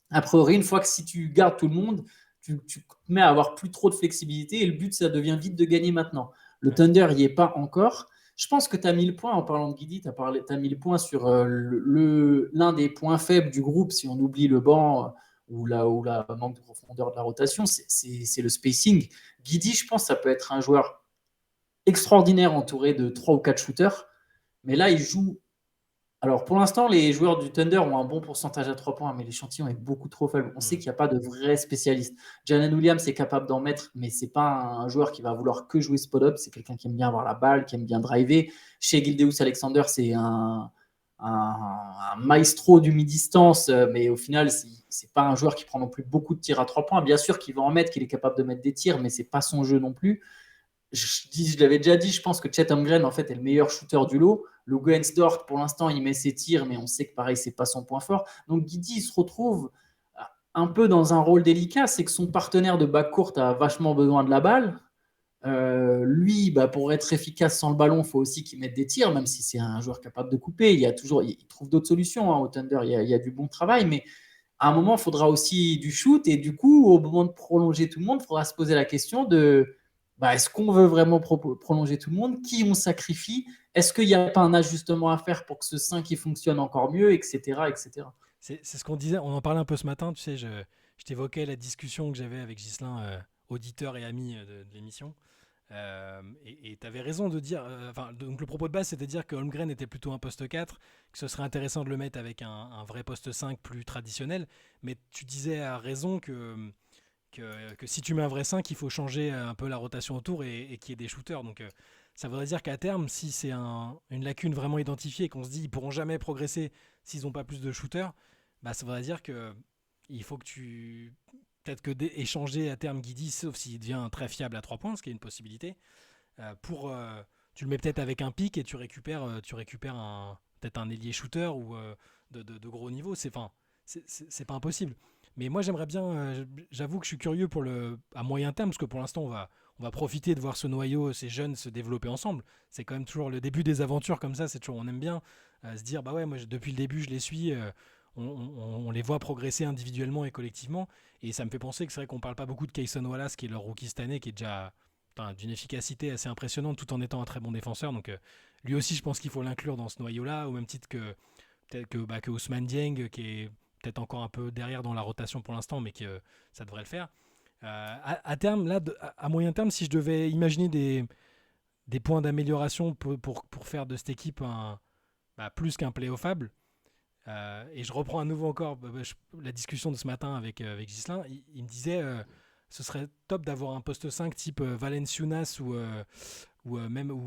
a priori, une fois que si tu gardes tout le monde, tu te mets à avoir plus trop de flexibilité et le but, ça devient vite de gagner maintenant. Le Ouais. Thunder n'y est pas encore. Je pense que tu as mis le point en parlant de Guidi, tu as mis le point sur l'un des points faibles du groupe, si on oublie le banc ou la manque de profondeur de la rotation, c'est le spacing. Guidi, je pense que ça peut être un joueur extraordinaire entouré de 3 ou 4 shooters, mais là, il joue. Alors, pour l'instant, les joueurs du Thunder ont un bon pourcentage à 3 points, mais l'échantillon est beaucoup trop faible. On sait qu'il n'y a pas de vrais spécialistes. Jalen Williams est capable d'en mettre, mais ce n'est pas un joueur qui va vouloir que jouer spot-up. C'est quelqu'un qui aime bien avoir la balle, qui aime bien driver. Chez Gildeus Alexander, c'est un maestro du mi-distance, mais au final, ce n'est pas un joueur qui prend non plus beaucoup de tirs à 3 points. Bien sûr qu'il va en mettre, qu'il est capable de mettre des tirs, mais ce n'est pas son jeu non plus. Je l'avais déjà dit, je pense que Chet Holmgren en fait est le meilleur shooter du lot. Le Dort, pour l'instant, il met ses tirs, mais on sait que pareil, c'est pas son point fort. Donc Guidi, il se retrouve un peu dans un rôle délicat, c'est que son partenaire de backcourt a vachement besoin de la balle. Lui, bah, pour être efficace sans le ballon, il faut aussi qu'il mette des tirs, même si c'est un joueur capable de couper. Il trouve d'autres solutions hein, au Thunder. Il y a du bon travail, mais à un moment, il faudra aussi du shoot. Et du coup, au moment de prolonger tout le monde, il faudra se poser la question de bah, est-ce qu'on veut vraiment prolonger tout le monde? Qui on sacrifie? Est-ce qu'il n'y a pas un ajustement à faire pour que ce 5 il fonctionne encore mieux, etc. etc. C'est ce qu'on disait, on en parlait un peu ce matin, tu sais, je t'évoquais la discussion que j'avais avec Ghislain, auditeur et ami de l'émission. Et tu avais raison de dire, donc le propos de base c'était de dire que Holmgren était plutôt un poste 4, que ce serait intéressant de le mettre avec un vrai poste 5 plus traditionnel, mais tu disais à raison que si tu mets un vrai 5, il faut changer un peu la rotation autour et qu'il y ait des shooters. Donc ça voudrait dire qu'à terme, si c'est une lacune vraiment identifiée et qu'on se dit ils pourront jamais progresser s'ils n'ont pas plus de shooters, bah, ça voudrait dire que il faut que tu peut-être que échanger à terme Guidi, sauf s'il devient très fiable à 3 points, ce qui est une possibilité, tu le mets peut-être avec un pic et tu récupères peut-être un ailier shooter ou de gros niveau. C'est pas impossible. Mais moi j'aimerais bien, j'avoue que je suis curieux à moyen terme, parce que pour l'instant on va profiter de voir ce noyau, ces jeunes se développer ensemble. C'est quand même toujours le début des aventures comme ça, c'est toujours, on aime bien se dire, bah ouais, moi depuis le début je les suis, on les voit progresser individuellement et collectivement. Et ça me fait penser que c'est vrai qu'on parle pas beaucoup de Kayson Wallace, qui est leur rookie cette année, qui est déjà d'une efficacité assez impressionnante tout en étant un très bon défenseur. Donc lui aussi, je pense qu'il faut l'inclure dans ce noyau-là, au même titre que peut-être que Ousmane Dieng, qui est peut-être encore un peu derrière dans la rotation pour l'instant, mais que ça devrait le faire. À terme, là, à moyen terme, si je devais imaginer des points d'amélioration pour faire de cette équipe plus qu'un playoffable, et je reprends à nouveau encore la discussion de ce matin avec Ghislain, il me disait ce serait top d'avoir un poste 5 type Valenciunas ou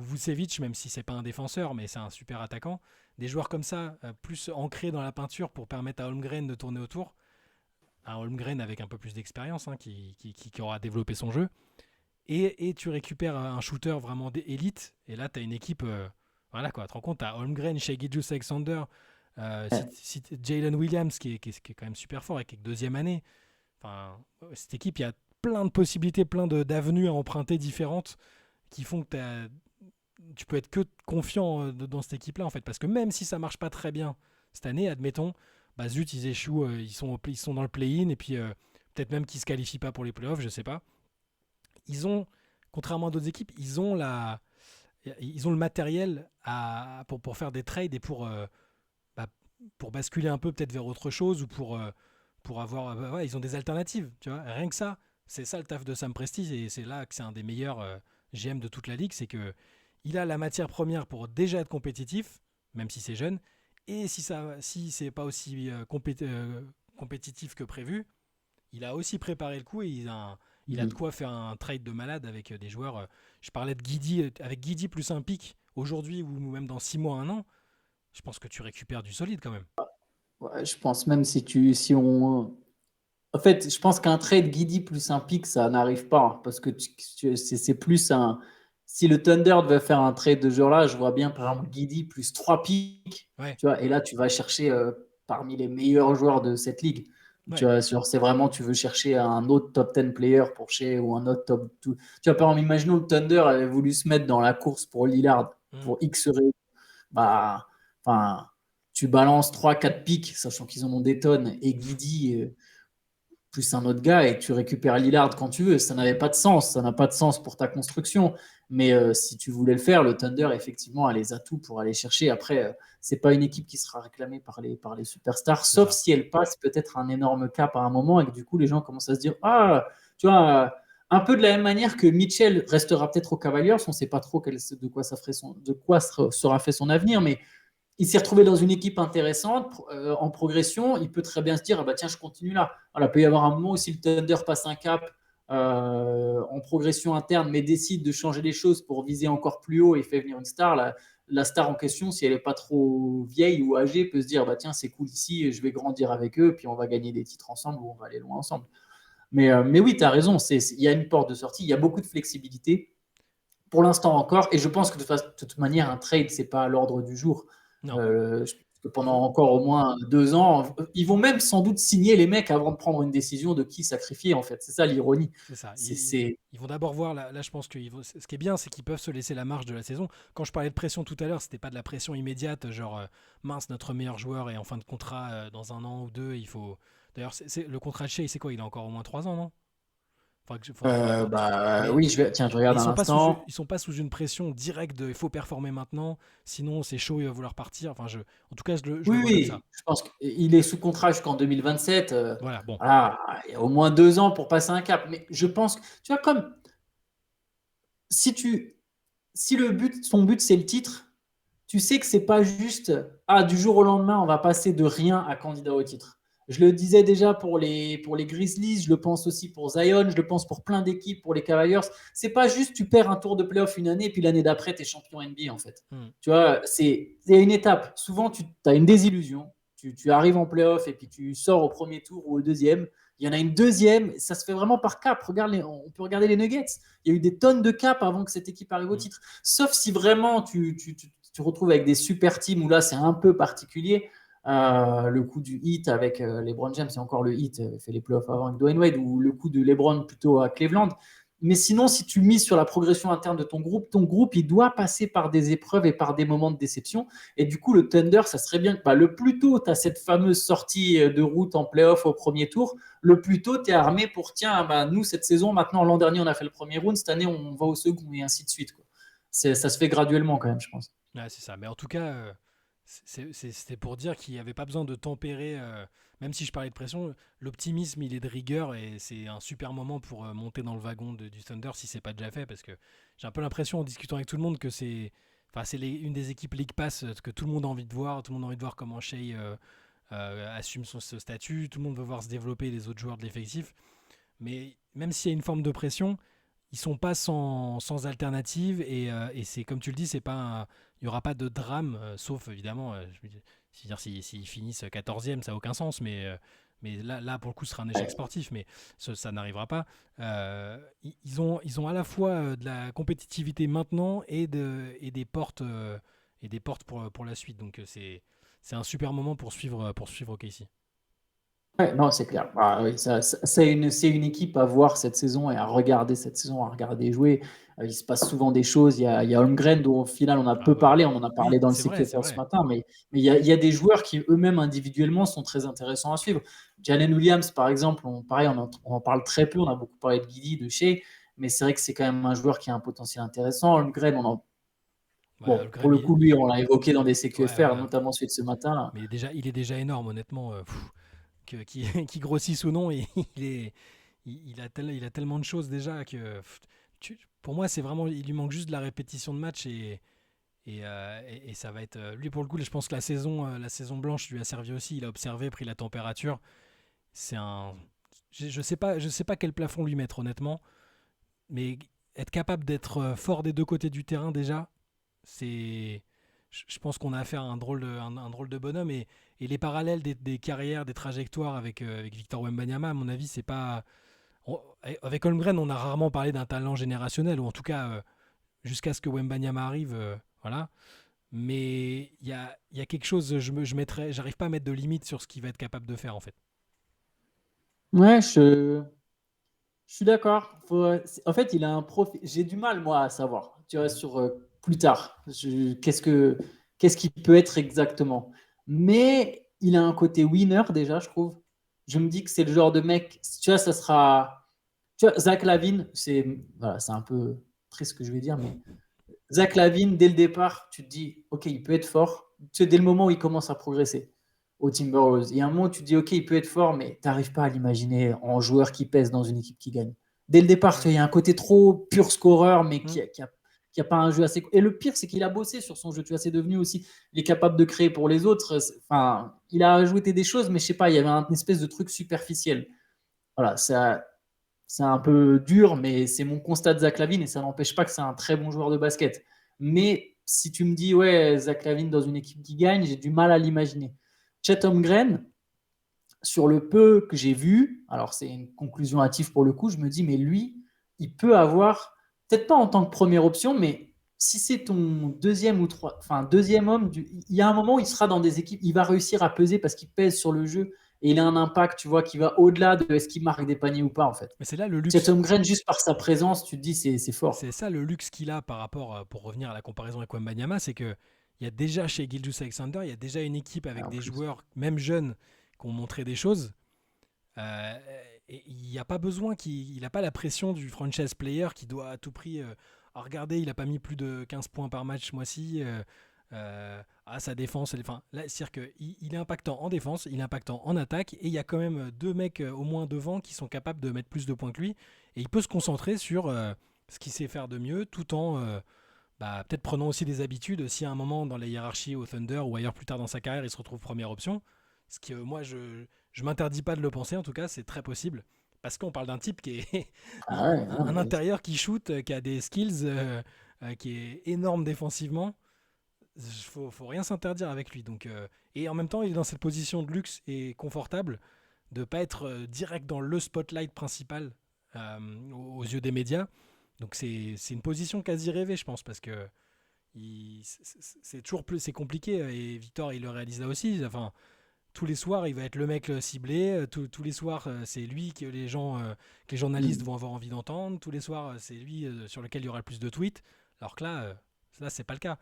Vucevic, même si c'est pas un défenseur, mais c'est un super attaquant. Des joueurs comme ça, plus ancrés dans la peinture pour permettre à Holmgren de tourner autour. Un Holmgren avec un peu plus d'expérience, hein, qui aura développé son jeu. Et tu récupères un shooter vraiment d'élite. Et là, tu as une équipe. Voilà quoi, tu te rends compte, tu as Holmgren, Shai Gilgeous-Alexander, Jalen Williams qui est quand même super fort et qui est deuxième année. Enfin, cette équipe, il y a plein de possibilités, plein d'avenues à emprunter différentes qui font que tu peux être que confiant dans cette équipe-là, en fait. Parce que même si ça marche pas très bien cette année, admettons, bah zut, ils échouent, ils sont dans le play-in, et puis peut-être même qu'ils ne se qualifient pas pour les playoffs, je ne sais pas. Ils ont, contrairement à d'autres équipes, ils ont le matériel pour faire des trades et bah, pour basculer un peu peut-être vers autre chose, ou pour avoir. Ouais, ils ont des alternatives, tu vois. Rien que ça, c'est ça le taf de Sam Presti, et c'est là que c'est un des meilleurs GM de toute la ligue, c'est que il a la matière première pour déjà être compétitif, même si c'est jeune, et si c'est pas aussi compétitif que prévu, il a aussi préparé le coup, et il a de quoi faire un trade de malade avec des joueurs. Je parlais de Guidi, avec Guidi plus un pic aujourd'hui, ou même dans 6 mois, un an, je pense que tu récupères du solide quand même. Ouais, je pense même si on. En fait, je pense qu'un trade Guidi plus un pick, ça n'arrive pas. Hein, parce que c'est plus un. Si le Thunder devait faire un trade de ce genre-là, je vois bien par exemple Guidi plus 3 picks. Ouais, Tu vois, et là, tu vas chercher parmi les meilleurs joueurs de cette ligue. Tu ouais. vois, c'est vraiment, tu veux chercher un autre top 10 player pour chez ou un autre top 2. Tu vois, par exemple, imaginons le Thunder avait voulu se mettre dans la course pour Lillard, Mm. pour X raisons. Bah, enfin, tu balances 3-4 pics, sachant qu'ils en ont des tonnes, et Guidi plus un autre gars, et tu récupères Lillard quand tu veux. Ça n'avait pas de sens. Ça n'a pas de sens pour ta construction. Mais si tu voulais le faire, le Thunder, effectivement, a les atouts pour aller chercher. Après, c'est pas une équipe qui sera réclamée par les superstars, C'est sauf ça. si elle passe peut-être un énorme cap à un moment et que du coup, les gens commencent à se dire, ah, tu vois, un peu de la même manière que Mitchell restera peut-être aux Cavaliers. On ne sait pas trop de quoi sera fait son avenir, mais il s'est retrouvé dans une équipe intéressante, en progression. Il peut très bien se dire, ah bah tiens, je continue là. Voilà, il peut y avoir un moment où si le Thunder passe un cap en progression interne, mais décide de changer les choses pour viser encore plus haut et fait venir une star, la star en question, si elle n'est pas trop vieille ou âgée, peut se dire, bah tiens, c'est cool ici, je vais grandir avec eux, puis on va gagner des titres ensemble ou on va aller loin ensemble. Mais oui, tu as raison, il y a une porte de sortie, il y a beaucoup de flexibilité pour l'instant encore. Et je pense que de toute manière, un trade, c'est pas à l'ordre du jour. Non. Je pense que pendant encore au moins 2 ans, ils vont même sans doute signer les mecs avant de prendre une décision de qui sacrifier, en fait. C'est ça l'ironie. C'est ça. C'est. Ils vont d'abord voir. Là, je pense que ce qui est bien, c'est qu'ils peuvent se laisser la marge de la saison. Quand je parlais de pression tout à l'heure, c'était pas de la pression immédiate, genre mince, notre meilleur joueur est en fin de contrat dans un an ou deux. Il faut. D'ailleurs, le contrat de Shea, c'est quoi? Il a encore au moins 3 ans, non? Faudra regarder. Bah Mais, oui, tiens, je mais regarde un instant. ils sont pas sous une pression directe de il faut performer maintenant, sinon c'est chaud, il va vouloir partir. En tout cas, je le Oui, vois comme ça. oui, je pense qu'il est sous contrat jusqu'en 2027. Voilà, bon. Voilà, il y a au moins 2 ans pour passer un cap. Mais je pense que, tu vois, comme si son but c'est le titre, tu sais que c'est pas juste du jour au lendemain, on va passer de rien à candidat au titre. Je le disais déjà pour les Grizzlies, je le pense aussi pour Zion, je le pense pour plein d'équipes, pour les Cavaliers. C'est pas juste tu perds un tour de playoff une année et puis l'année d'après, tu es champion NBA en fait. Hmm. Tu vois, c'est une étape. Souvent, tu as une désillusion. Tu arrives en playoff et puis tu sors au premier tour ou au deuxième. Il y en a une deuxième, ça se fait vraiment par cap. On peut regarder les Nuggets. Il y a eu des tonnes de cap avant que cette équipe arrive au Hmm. titre. Sauf si vraiment tu retrouves avec des super teams où là c'est un peu particulier. Le coup du hit avec LeBron James, c'est encore le hit, fait les playoffs avant avec Dwayne Wade, ou le coup de LeBron plutôt à Cleveland. Mais sinon, si tu mises sur la progression interne de ton groupe, il doit passer par des épreuves et par des moments de déception. Et du coup, le Thunder, ça serait bien que le plus tôt, tu as cette fameuse sortie de route en playoff au premier tour, le plus tôt, tu es armé pour, tiens, nous, cette saison, maintenant, l'an dernier, on a fait le premier round, cette année, on va au second, et ainsi de suite. Quoi. Ça se fait graduellement quand même, je pense. Ouais, c'est ça. Mais en tout cas, c'était pour dire qu'il n'y avait pas besoin de tempérer, même si je parlais de pression, l'optimisme, il est de rigueur, et c'est un super moment pour monter dans le wagon du Thunder si c'est pas déjà fait, parce que j'ai un peu l'impression en discutant avec tout le monde que c'est une des équipes League Pass que tout le monde a envie de voir. Tout le monde a envie de voir comment Shea assume ce statut. Tout le monde veut voir se développer les autres joueurs de l'effectif. Mais même s'il y a une forme de pression, ils sont pas sans alternative, et c'est comme tu le dis, il n'y aura pas de drame, sauf évidemment, dire s'ils finissent 14e, ça n'a aucun sens, mais là pour le coup ce sera un échec sportif, mais ça n'arrivera pas. Ils ont à la fois de la compétitivité maintenant, et des portes pour la suite, donc c'est un super moment pour suivre OKC. Ouais, non, c'est clair. Ah, oui, c'est une équipe à voir cette saison et à regarder cette saison, à regarder jouer. Il se passe souvent des choses. Il y a Holmgren, dont au final on a Ah peu ouais. parlé. On en a parlé Oui, dans le c'est vrai, c'est CQFR ce vrai. matin, mais il y a des joueurs qui eux-mêmes individuellement sont très intéressants à suivre. Jalen Williams, par exemple, pareil, on en parle très peu. On a beaucoup parlé de Guidi, de Shea, mais c'est vrai que c'est quand même un joueur qui a un potentiel intéressant. Holmgren, Ouais, bon, pour Holmgren, le coup, lui, on l'a évoqué dans des ouais, CQFR, voilà. notamment celui de ce matin. Mais il est déjà énorme, honnêtement. Qui grossisse ou non, il a tellement de choses déjà que pour moi, c'est vraiment, il lui manque juste de la répétition de match et ça va être. Lui, pour le coup, je pense que la saison blanche lui a servi aussi. Il a observé, pris la température. C'est un. Je sais pas quel plafond lui mettre, honnêtement, mais être capable d'être fort des deux côtés du terrain déjà, c'est. Je pense qu'on a affaire à un drôle de bonhomme et les parallèles des carrières, des trajectoires avec Victor Wembanyama, à mon avis, c'est pas. Avec Holmgren, on a rarement parlé d'un talent générationnel, ou en tout cas, jusqu'à ce que Wembanyama arrive, voilà. Mais il y a quelque chose, j'arrive pas à mettre de limite sur ce qu'il va être capable de faire, en fait. Ouais, je suis d'accord. En fait, il a un profil. J'ai du mal, moi, à savoir. Tu vois, sur plus tard, qu'est-ce qu'il peut être exactement. Mais il a un côté winner, déjà, je trouve. Je me dis que c'est le genre de mec. Tu vois, ça sera. Tu vois, Zach Lavine, voilà, c'est un peu triste ce que je vais dire, mais Zach Lavine, dès le départ, tu te dis, OK, il peut être fort. Tu sais, dès le moment où il commence à progresser au Timberwolves, il y a un moment où tu te dis, OK, il peut être fort, mais tu n'arrives pas à l'imaginer en joueur qui pèse dans une équipe qui gagne. Dès le départ, tu Mm. vois, il y a un côté trop pur scoreur, mais Mm. qui a pas un jeu assez. Et le pire, c'est qu'il a bossé sur son jeu. Tu vois, c'est devenu aussi. Il est capable de créer pour les autres. Enfin, il a ajouté des choses, mais je sais pas, il y avait une espèce de truc superficiel. Voilà, c'est un peu dur, mais c'est mon constat de Zach Lavine et ça n'empêche pas que c'est un très bon joueur de basket. Mais si tu me dis, ouais, Zach Lavine dans une équipe qui gagne, j'ai du mal à l'imaginer. Chet Holmgren, sur le peu que j'ai vu, alors c'est une conclusion hâtive pour le coup, je me dis, mais lui, il peut avoir, peut-être pas en tant que première option, mais si c'est ton deuxième ou trois, enfin deuxième homme, il y a un moment où il sera dans des équipes, il va réussir à peser parce qu'il pèse sur le jeu et il a un impact, tu vois, qui va au-delà de est-ce qu'il marque des paniers ou pas en fait. Mais c'est là le Chet luxe. Holmgren, juste par sa présence, tu te dis c'est fort. C'est ça le luxe qu'il a par rapport, pour revenir à la comparaison avec Wembanyama, c'est que il y a déjà chez Gilgeous Alexander, il y a déjà une équipe avec En des plus. joueurs, même jeunes, qui ont montré des choses. Euh, et il n'y a pas besoin il n'a pas la pression du franchise player qui doit à tout prix. Regardez, il n'a pas mis plus de 15 points par match ce mois-ci. Sa défense, enfin, là, c'est-à-dire qu'il est impactant en défense, il est impactant en attaque, et il y a quand même deux mecs au moins devant qui sont capables de mettre plus de points que lui, et il peut se concentrer sur ce qu'il sait faire de mieux, tout en peut-être prenant aussi des habitudes. Si à un moment dans la hiérarchie au Thunder ou ailleurs plus tard dans sa carrière, il se retrouve première option, ce qui moi je m'interdis pas de le penser, en tout cas c'est très possible, parce qu'on parle d'un type qui est Ah ouais, non, un mais intérieur qui shoot, qui a des skills, qui est énorme défensivement. Faut rien s'interdire avec lui. Donc, et en même temps, il est dans cette position de luxe et confortable de ne pas être direct dans le spotlight principal aux yeux des médias. Donc c'est une position quasi rêvée, je pense, parce que c'est toujours plus c'est compliqué et Victor il le réalise là aussi. Enfin, tous les soirs il va être le mec ciblé. Tous les soirs c'est lui que les journalistes hmm. vont avoir envie d'entendre. Tous les soirs c'est lui sur lequel il y aura le plus de tweets. Alors que là c'est pas le cas.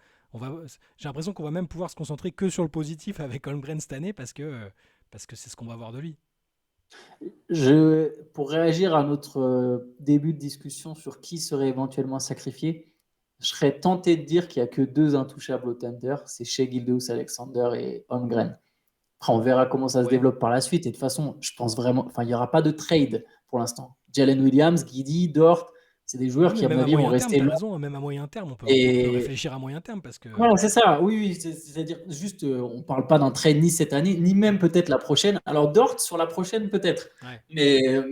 J'ai l'impression qu'on va même pouvoir se concentrer que sur le positif avec Holmgren cette année parce que c'est ce qu'on va voir de lui. Pour réagir à notre début de discussion sur qui serait éventuellement sacrifié, je serais tenté de dire qu'il n'y a que deux intouchables au Thunder, c'est Shea Gilgeous-Alexander et Holmgren. Après, on verra comment ça se Ouais. développe par la suite. Et de toute façon, je pense vraiment, enfin, il n'y aura pas de trade pour l'instant. Jalen Williams, Guidi, Dort, c'est des joueurs Oui, qui, mais à mon même à avis, vont moyen terme, rester t'as longs. raison, même à moyen terme, on peut Et réfléchir à moyen terme parce que. voilà, c'est ça. Oui, oui, c'est-à-dire juste, on ne parle pas d'un trade ni cette année, ni même peut-être la prochaine. Alors, Dort, sur la prochaine, peut-être. Ouais.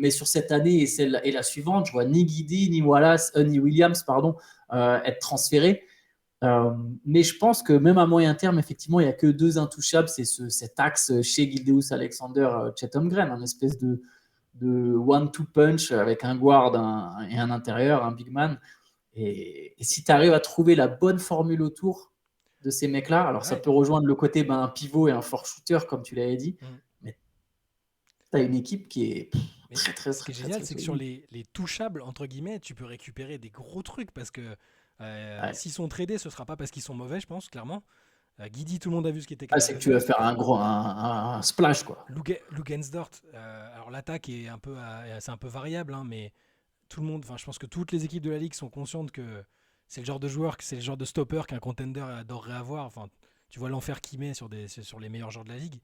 Mais sur cette année et la suivante, je vois ni Guidi, ni Wallace, ni Williams, pardon, être transférés. Euh, mais je pense que même à moyen terme, effectivement, il n'y a que deux intouchables. C'est cet axe chez Gildeus Alexander, Chet Holmgren, un espèce de one-two punch avec un guard et un intérieur, un big man. Et si tu arrives à trouver la bonne formule autour de ces mecs-là, alors ça Ouais. peut rejoindre le côté un pivot et un fort shooter, comme tu l'avais dit. Mm. Mais tu as une équipe qui est Mais très, très, ce qui très, est très, génial, très c'est que sur solide. les touchables, entre guillemets, tu peux récupérer des gros trucs parce que Ouais. s'ils sont tradés, ce sera pas parce qu'ils sont mauvais, je pense, clairement. Guidi, tout le monde a vu ce qu'il était Ah, capable c'est de que tu vas faire. faire un splash, quoi. Lugensdort, alors l'attaque est c'est un peu variable, hein, mais tout le monde, enfin, je pense que toutes les équipes de la ligue sont conscientes que c'est le genre de joueur, que c'est le genre de stopper qu'un contender adorerait avoir. Enfin, tu vois l'enfer qu'il met sur les meilleurs joueurs de la ligue.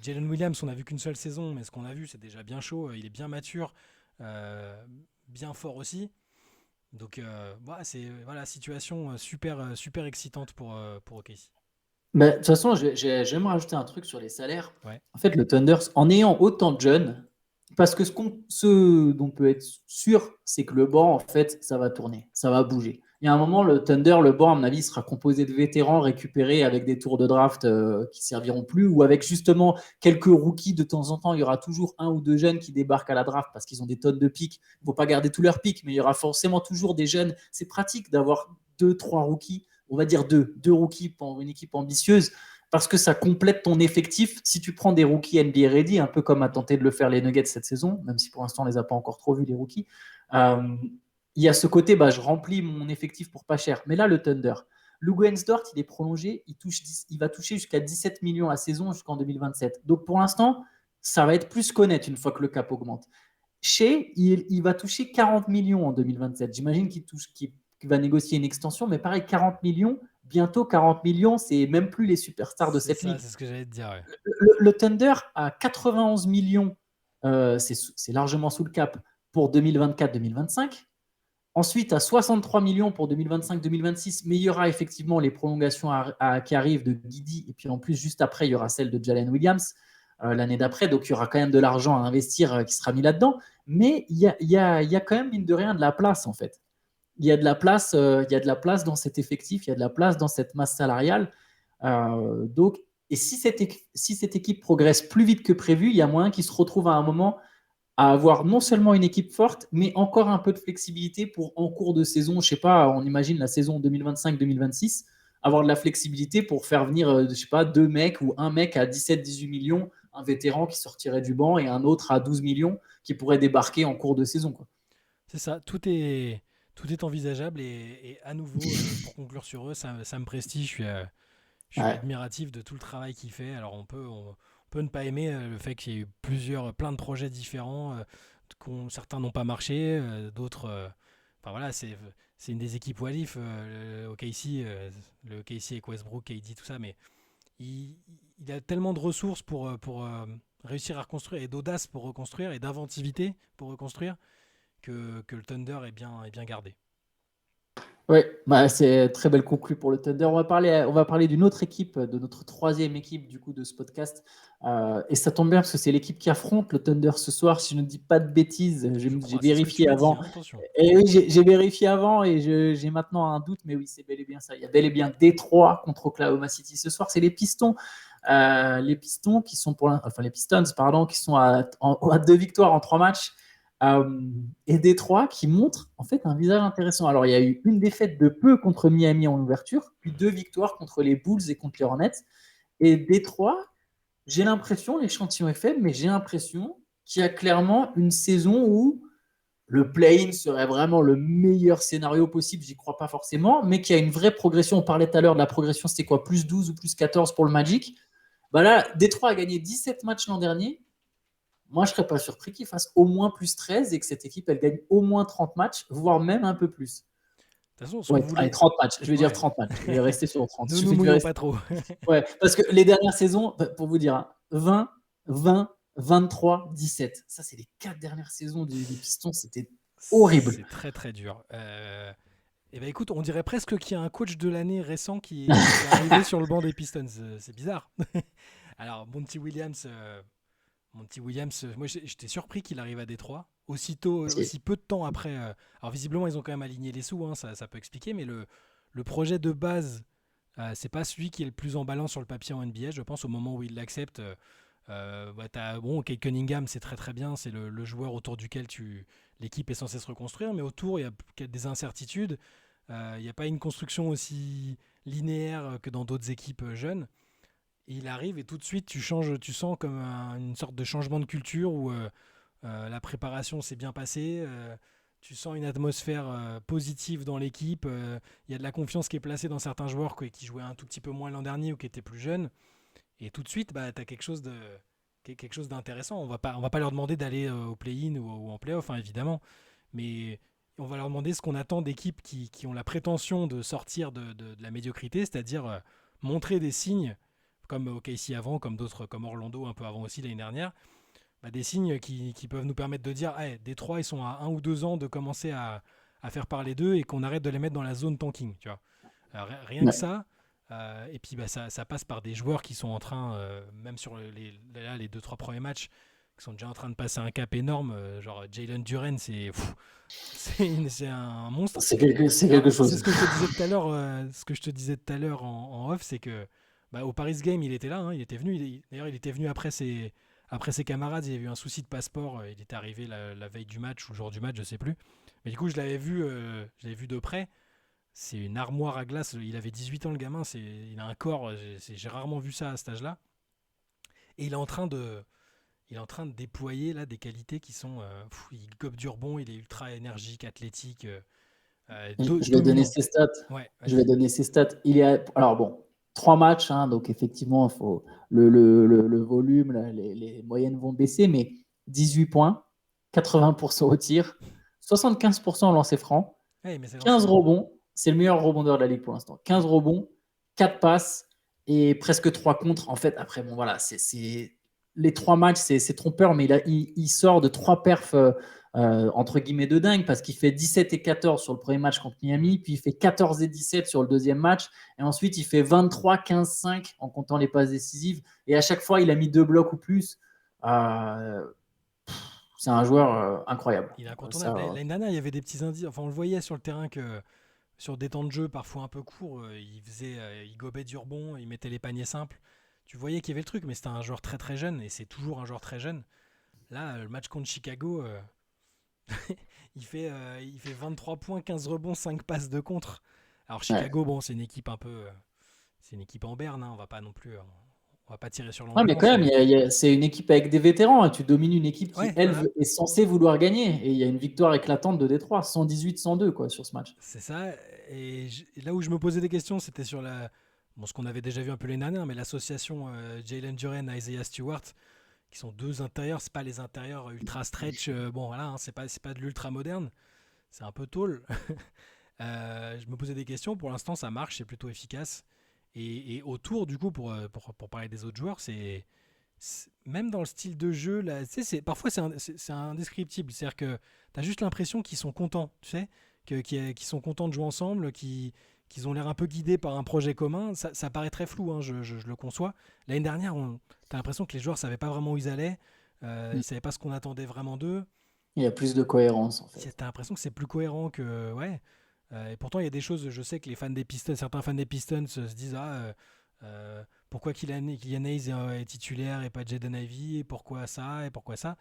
Jalen Williams, on a vu qu'une seule saison, mais ce qu'on a vu, c'est déjà bien chaud. Il est bien mature, euh, bien fort aussi. Donc, voilà, c'est voilà, situation super excitante pour OKC. Mais, de toute façon, j'aimerais rajouter un truc sur les salaires. Ouais, En fait, le Thunder, en ayant autant de jeunes, parce que ce dont on peut être sûr, c'est que le banc, en fait, ça va tourner, ça va bouger. Il y a un moment, le Thunder, le banc, à mon avis, sera composé de vétérans récupérés avec des tours de draft qui serviront plus, ou avec justement quelques rookies de temps en temps. Il y aura toujours un ou deux jeunes qui débarquent à la draft parce qu'ils ont des tonnes de pics. Il ne faut pas garder tous leurs pics, mais il y aura forcément toujours des jeunes. C'est pratique d'avoir deux, trois rookies, on va dire deux rookies pour une équipe ambitieuse, parce que ça complète ton effectif. Si tu prends des rookies NBA ready, un peu comme a tenté de le faire les Nuggets cette saison, même si pour l'instant on les a pas encore trop vus les rookies, euh, il y a ce côté, je remplis mon effectif pour pas cher. Mais là, le Thunder, Lou Dort, il est prolongé, il va toucher jusqu'à 17 millions la saison jusqu'en 2027. Donc pour l'instant, ça va être plus qu'honnête une fois que le cap augmente. Shea, il va toucher 40 millions en 2027. J'imagine qu'il va négocier une extension, mais pareil, 40 millions, bientôt 40 millions, c'est même plus les superstars de c'est cette ça, ligue. c'est ce que j'allais te dire. Ouais. Le Thunder à 91 millions, c'est largement sous le cap pour 2024-2025. Ensuite, à 63 millions pour 2025-2026, mais il y aura effectivement les prolongations qui arrivent de Guidi. Et puis en plus, juste après, il y aura celle de Jalen Williams l'année d'après. Donc il y aura quand même de l'argent à investir qui sera mis là-dedans. Mais il y a quand même, mine de rien, de la place en fait. Il y a de la place, il y a de la place dans cet effectif, il y a de la place dans cette masse salariale. Donc, et si cette équipe progresse plus vite que prévu, il y a moyen qu'ils se retrouvent à un moment à avoir non seulement une équipe forte, mais encore un peu de flexibilité pour en cours de saison, je ne sais pas, on imagine la saison 2025-2026, avoir de la flexibilité pour faire venir, je sais pas, deux mecs ou un mec à 17-18 millions, un vétéran qui sortirait du banc et un autre à 12 millions qui pourrait débarquer en cours de saison, quoi. C'est ça, tout est envisageable et à nouveau, pour conclure sur eux, ça me prestige. Je suis Ouais. admiratif de tout le travail qu'il fait. Alors on peut ne pas aimer le fait qu'il y ait eu plein de projets différents, certains n'ont pas marché, d'autres. Enfin voilà, c'est une des équipes Walif au KC, le KC avec Westbrook, KD, tout ça, mais il, il a tellement de ressources pour réussir à reconstruire et d'audace pour reconstruire et d'inventivité pour reconstruire que le Thunder est bien gardé. Oui, c'est très belle conclue pour le Thunder. On va parler d'une autre équipe, de notre troisième équipe du coup de ce podcast. Et ça tombe bien parce que c'est l'équipe qui affronte le Thunder ce soir. Si je ne dis pas de bêtises, Je j'ai crois, c'est ce que tu vérifié m'as dit, avant. hein, attention. Et oui, j'ai vérifié avant et j'ai maintenant un doute, mais oui, c'est bel et bien ça. Il y a bel et bien Détroit contre Oklahoma City ce soir. C'est les Pistons. Les Pistons qui sont enfin les Pistons, pardon, qui sont à deux victoires en trois matchs. Euh, et Détroit qui montre en fait un visage intéressant. Alors, il y a eu une défaite de peu contre Miami en ouverture, puis deux victoires contre les Bulls et contre les Hornets. Et Détroit, j'ai l'impression, l'échantillon est faible, mais j'ai l'impression qu'il y a clairement une saison où le play-in serait vraiment le meilleur scénario possible, j'y crois pas forcément, mais qu'il y a une vraie progression. On parlait tout à l'heure de la progression, c'était quoi, plus 12 ou plus 14 pour le Magic. Bah là, Détroit a gagné 17 matchs l'an dernier. Moi, je ne serais pas surpris qu'il fasse au moins plus 13 et que cette équipe, elle gagne au moins 30 matchs, voire même un peu plus. De toute façon, ce qu'on Ouais, allez, voulait. 30 matchs. Je vais dire Ouais, 30 matchs. Je vais rester sur 30. nous Je nous vais mouillons rester... pas trop. Ouais, parce que les dernières saisons, pour vous dire, 20, 20, 23, 17. Ça, c'est les 4 dernières saisons des Pistons. C'était horrible. C'est très très dur. Et ben écoute, on dirait presque qu'il y a un coach de l'année récent qui est arrivé sur le banc des Pistons. C'est bizarre. Alors, Monty Williams, moi j'étais surpris qu'il arrive à Détroit aussi peu de temps après. Alors visiblement, ils ont quand même aligné les sous, hein, ça peut expliquer, mais le projet de base, c'est pas celui qui est le plus emballant sur le papier en NBA. Je pense au moment où il l'accepte. Kate Cunningham, c'est très très bien, c'est le joueur autour duquel l'équipe est censée se reconstruire, mais autour il y a des incertitudes. Il n'y a pas une construction aussi linéaire que dans d'autres équipes jeunes. il arrive et tout de suite tu sens comme une sorte de changement de culture où la préparation s'est bien passée. Tu sens une atmosphère positive dans l'équipe. Il y a de la confiance qui est placée dans certains joueurs qui jouaient un tout petit peu moins l'an dernier ou qui étaient plus jeunes. Et tout de suite, bah, tu as quelque chose d'intéressant. On va pas leur demander d'aller au play-in ou en play-off, hein, évidemment. Mais on va leur demander ce qu'on attend d'équipes qui ont la prétention de sortir de la médiocrité, c'est-à-dire montrer des signes, comme OKC avant, comme d'autres, comme Orlando un peu avant aussi l'année dernière, bah, des signes qui peuvent nous permettre de dire hey, Détroit, ils sont à 1 ou 2 ans de commencer à faire parler d'eux et qu'on arrête de les mettre dans la zone tanking. Tu vois. Rien que Ouais. ça. Et puis bah, ça passe par des joueurs qui sont en train, même sur les 2-3 premiers matchs, qui sont déjà en train de passer un cap énorme. Genre Jalen Duren, c'est un monstre. C'est Alors, quelque c'est chose. ce que je te disais tout à l'heure, en off, c'est que bah, au Paris Game, il était là, hein, il était venu. D'ailleurs, il était venu après ses camarades. Il y avait eu un souci de passeport. Il était arrivé la veille du match ou le jour du match, je sais plus. Mais du coup, je l'avais vu de près. C'est une armoire à glace. Il avait 18 ans, le gamin. Il a un corps. J'ai rarement vu ça à cet âge-là. Et il est en train de déployer là des qualités qui sont. Il gobe du rebond. Il est ultra énergique, athlétique, Je vais donner dominant. ses stats. Ouais, Je vais vas-y. donner ses stats. Alors bon, 3 matchs, hein, donc effectivement, il faut le volume, là, les moyennes vont baisser, mais 18 points, 80% au tir, 75% au lancer franc, Hey, mais c'est 15 l'ancien. rebonds. C'est le meilleur rebondeur de la ligue pour l'instant. 15 rebonds, 4 passes et presque 3 contres. En fait, après, bon, voilà, les 3 matchs, c'est trompeur, mais il sort de 3 perfs entre guillemets de dingue parce qu'il fait 17 et 14 sur le premier match contre Miami, puis il fait 14 et 17 sur le deuxième match, et ensuite il fait 23, 15, 5 en comptant les passes décisives. Et à chaque fois, il a mis 2 blocs ou plus. Euh, c'est un joueur incroyable. Il est Ça, incontournable. L'année dernière, il y avait des petits indices. Enfin, on le voyait sur le terrain que sur des temps de jeu parfois un peu courts, il gobait du rebond, il mettait les paniers simples. Tu voyais qu'il y avait le truc, mais c'était un joueur très très jeune et c'est toujours un joueur très jeune. Là, le match contre Chicago, il fait 23 points, 15 rebonds, 5 passes de contre. Alors ouais. Chicago, bon, c'est une équipe un peu, c'est une équipe en berne. Hein, on va pas tirer sur Ouais, mais quand l'ambulance, même, mais c'est une équipe avec des vétérans, hein. Tu domines une équipe qui, ouais, elle, voilà. est censée vouloir gagner. Et il y a une victoire éclatante de Détroit, 118-102 quoi, sur ce match. C'est ça. Et là où je me posais des questions, c'était sur ce qu'on avait déjà vu un peu l'année dernière, mais l'association Jalen Duren, Isaiah Stewart, qui sont deux intérieurs. C'est pas les intérieurs ultra stretch. Bon, voilà, hein, c'est pas de l'ultra moderne. C'est un peu tall. Je me posais des questions. Pour l'instant, ça marche, c'est plutôt efficace. Et autour, du coup, pour parler des autres joueurs, même dans le style de jeu, là, tu sais, parfois c'est indescriptible. C'est-à-dire que tu as juste l'impression qu'ils sont contents, tu sais, qu'ils sont contents de jouer ensemble, qu'ils ont l'air un peu guidés par un projet commun. Ça paraît très flou, hein, je le conçois. L'année dernière, tu as l'impression que les joueurs ne savaient pas vraiment où ils allaient, ils ne savaient pas ce qu'on attendait vraiment d'eux. Il y a plus de cohérence, en Tu fait. as l'impression que c'est plus cohérent que. Ouais. Et pourtant, il y a des choses, je sais que certains fans des Pistons se disent pourquoi Killian Hayes est titulaire et pas Jaden Ivey, et pourquoi ça, et pourquoi ça.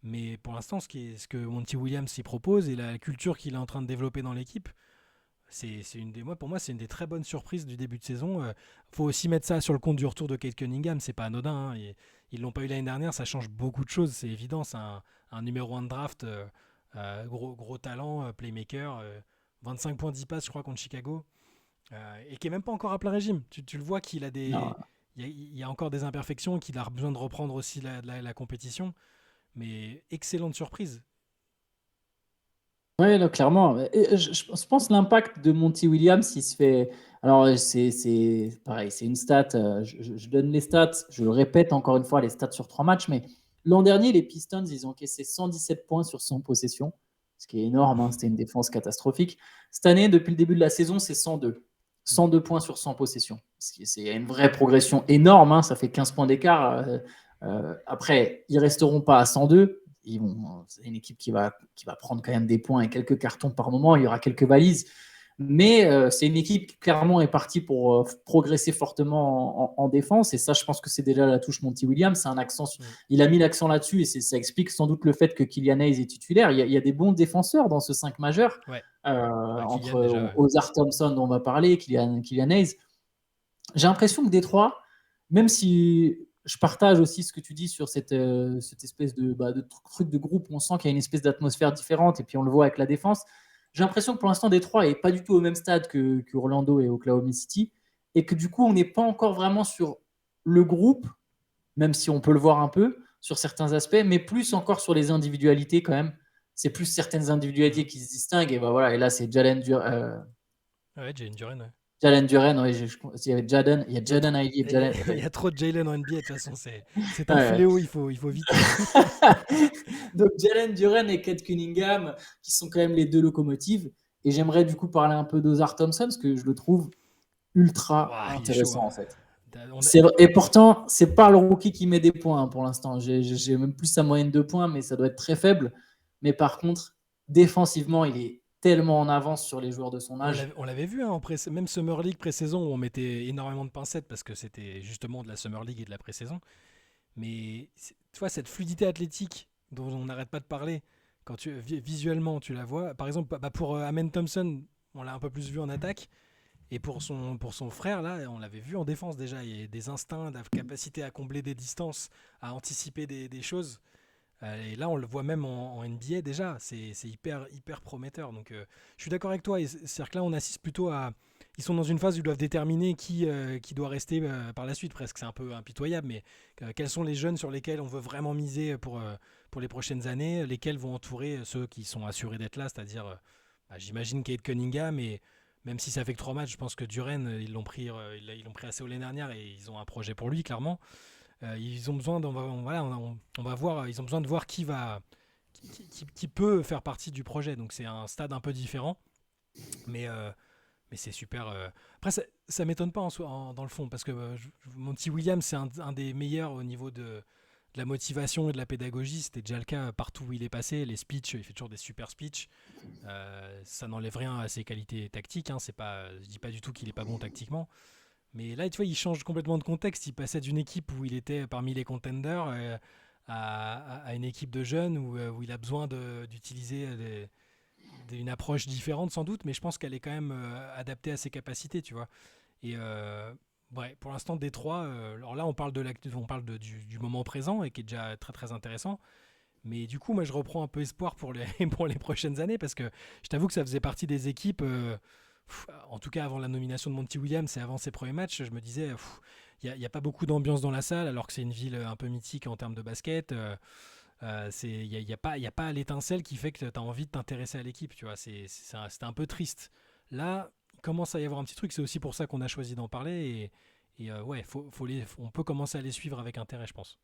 Mais pour l'instant, ce que Monty Williams s'y propose et la culture qu'il est en train de développer dans l'équipe, pour moi, c'est une des très bonnes surprises du début de saison. Faut aussi mettre ça sur le compte du retour de Kate Cunningham, c'est pas anodin. Hein. Ils l'ont pas eu l'année dernière, ça change beaucoup de choses, c'est évident. C'est un numéro 1 de draft, gros talent, playmaker, 25 points 10 passes, je crois, contre Chicago, et qui est même pas encore à plein régime. Tu le vois qu'il a Non. il y a encore des imperfections, qu'il a besoin de reprendre aussi la compétition, mais excellente surprise. Ouais, non, clairement. Et je pense l'impact de Monty Williams, il se fait. Alors, c'est pareil, c'est une stat. Je donne les stats, je le répète encore une fois, les stats sur 3 matchs. Mais l'an dernier, les Pistons, ils ont encaissé 117 points sur 100 possessions, ce qui est énorme, hein. C'était une défense catastrophique. Cette année, depuis le début de la saison, c'est 102. 102 points sur 100 possessions. C'est une vraie progression énorme, hein. Ça fait 15 points d'écart. Après, ils resteront pas à 102. C'est une équipe qui va prendre quand même des points et quelques cartons par moment. Il y aura quelques valises. Mais c'est une équipe qui clairement est partie pour progresser fortement en défense. Et ça, je pense que c'est déjà la touche Monty Williams. C'est un accent, il a mis l'accent là-dessus et ça explique sans doute le fait que Killian Hayes est titulaire. Il y a des bons défenseurs dans ce 5 majeur. Ouais. Kylian, Entre déjà. Ozar Thompson dont on va parler, Killian Hayes. J'ai l'impression que Détroit, même si je partage aussi ce que tu dis sur cette espèce de truc de groupe où on sent qu'il y a une espèce d'atmosphère différente et puis on le voit avec la défense. J'ai l'impression que pour l'instant, Détroit n'est pas du tout au même stade que Orlando et Oklahoma City et que du coup, on n'est pas encore vraiment sur le groupe, même si on peut le voir un peu sur certains aspects, mais plus encore sur les individualités quand même. C'est plus certaines individualités qui se distinguent et, et là, c'est Ouais, Jalen Duren, ouais. Jalen Duren, ouais, il y avait Jaden, il y a Il y a Jaden trop, Ivey et il y a, Jalen. il y a trop de Jalen en NBA, de toute façon, c'est un Ouais, ouais. fléau, il faut vite. Donc Jalen Duren et Kate Cunningham, qui sont quand même les deux locomotives. Et j'aimerais du coup parler un peu d'Ozar Thompson, parce que je le trouve ultra Ouah, il est chaud, intéressant hein. en fait. On a- Et pourtant, c'est pas le rookie qui met des points pour l'instant. J'ai même plus sa moyenne de points, mais ça doit être très faible. Mais par contre, défensivement, il est tellement en avance sur les joueurs de son âge. on l'avait vu, hein, même Summer League pré-saison, où on mettait énormément de pincettes parce que c'était justement de la Summer League et de la pré-saison. Mais tu vois, cette fluidité athlétique dont on n'arrête pas de parler, quand visuellement tu la vois, par exemple, pour Amen Thompson, on l'a un peu plus vu en attaque. Et pour son frère, là, on l'avait vu en défense déjà. Il y a des instincts, la capacité à combler des distances, à anticiper des choses. Et là, on le voit même en NBA déjà. C'est hyper prometteur. Donc, je suis d'accord avec toi. C'est-à-dire que là, on assiste plutôt à. Ils sont dans une phase où ils doivent déterminer qui doit rester par la suite, presque. C'est un peu impitoyable, mais quels sont les jeunes sur lesquels on veut vraiment miser pour les prochaines années, lesquels vont entourer ceux qui sont assurés d'être là, c'est-à-dire, j'imagine Kate Cunningham, et même si ça fait que 3 matchs, je pense que Duren, ils l'ont pris assez haut l'année dernière et ils ont un projet pour lui, clairement. Ils ont besoin on va voir, ils ont besoin de voir qui peut faire partie du projet. Donc c'est un stade un peu différent, mais c'est super. Après, ça m'étonne pas dans le fond, parce que Monty Williams, c'est un des meilleurs au niveau de la motivation et de la pédagogie. C'était déjà le cas partout où il est passé. Les speeches, il fait toujours des super speeches. Ça n'enlève rien à ses qualités tactiques, hein. Je dis pas du tout qu'il est pas bon tactiquement. Mais là, tu vois, il change complètement de contexte. Il passait d'une équipe où il était parmi les contenders à une équipe de jeunes où il a besoin d'utiliser une approche différente sans doute, mais je pense qu'elle est quand même adaptée à ses capacités, tu vois. Et ouais, pour l'instant, Détroit, alors là, on parle du moment présent et qui est déjà très très intéressant. Mais du coup, moi, je reprends un peu espoir pour pour les prochaines années, parce que je t'avoue que ça faisait partie des équipes, en tout cas avant la nomination de Monty Williams et avant ses premiers matchs, je me disais, il n'y a pas beaucoup d'ambiance dans la salle, alors que c'est une ville un peu mythique en termes de basket. Il y a pas l'étincelle qui fait que tu as envie de t'intéresser à l'équipe, tu vois. C'était un peu triste. Là, il commence à y avoir un petit truc, c'est aussi pour ça qu'on a choisi d'en parler. Ouais, on peut commencer à les suivre avec intérêt, je pense.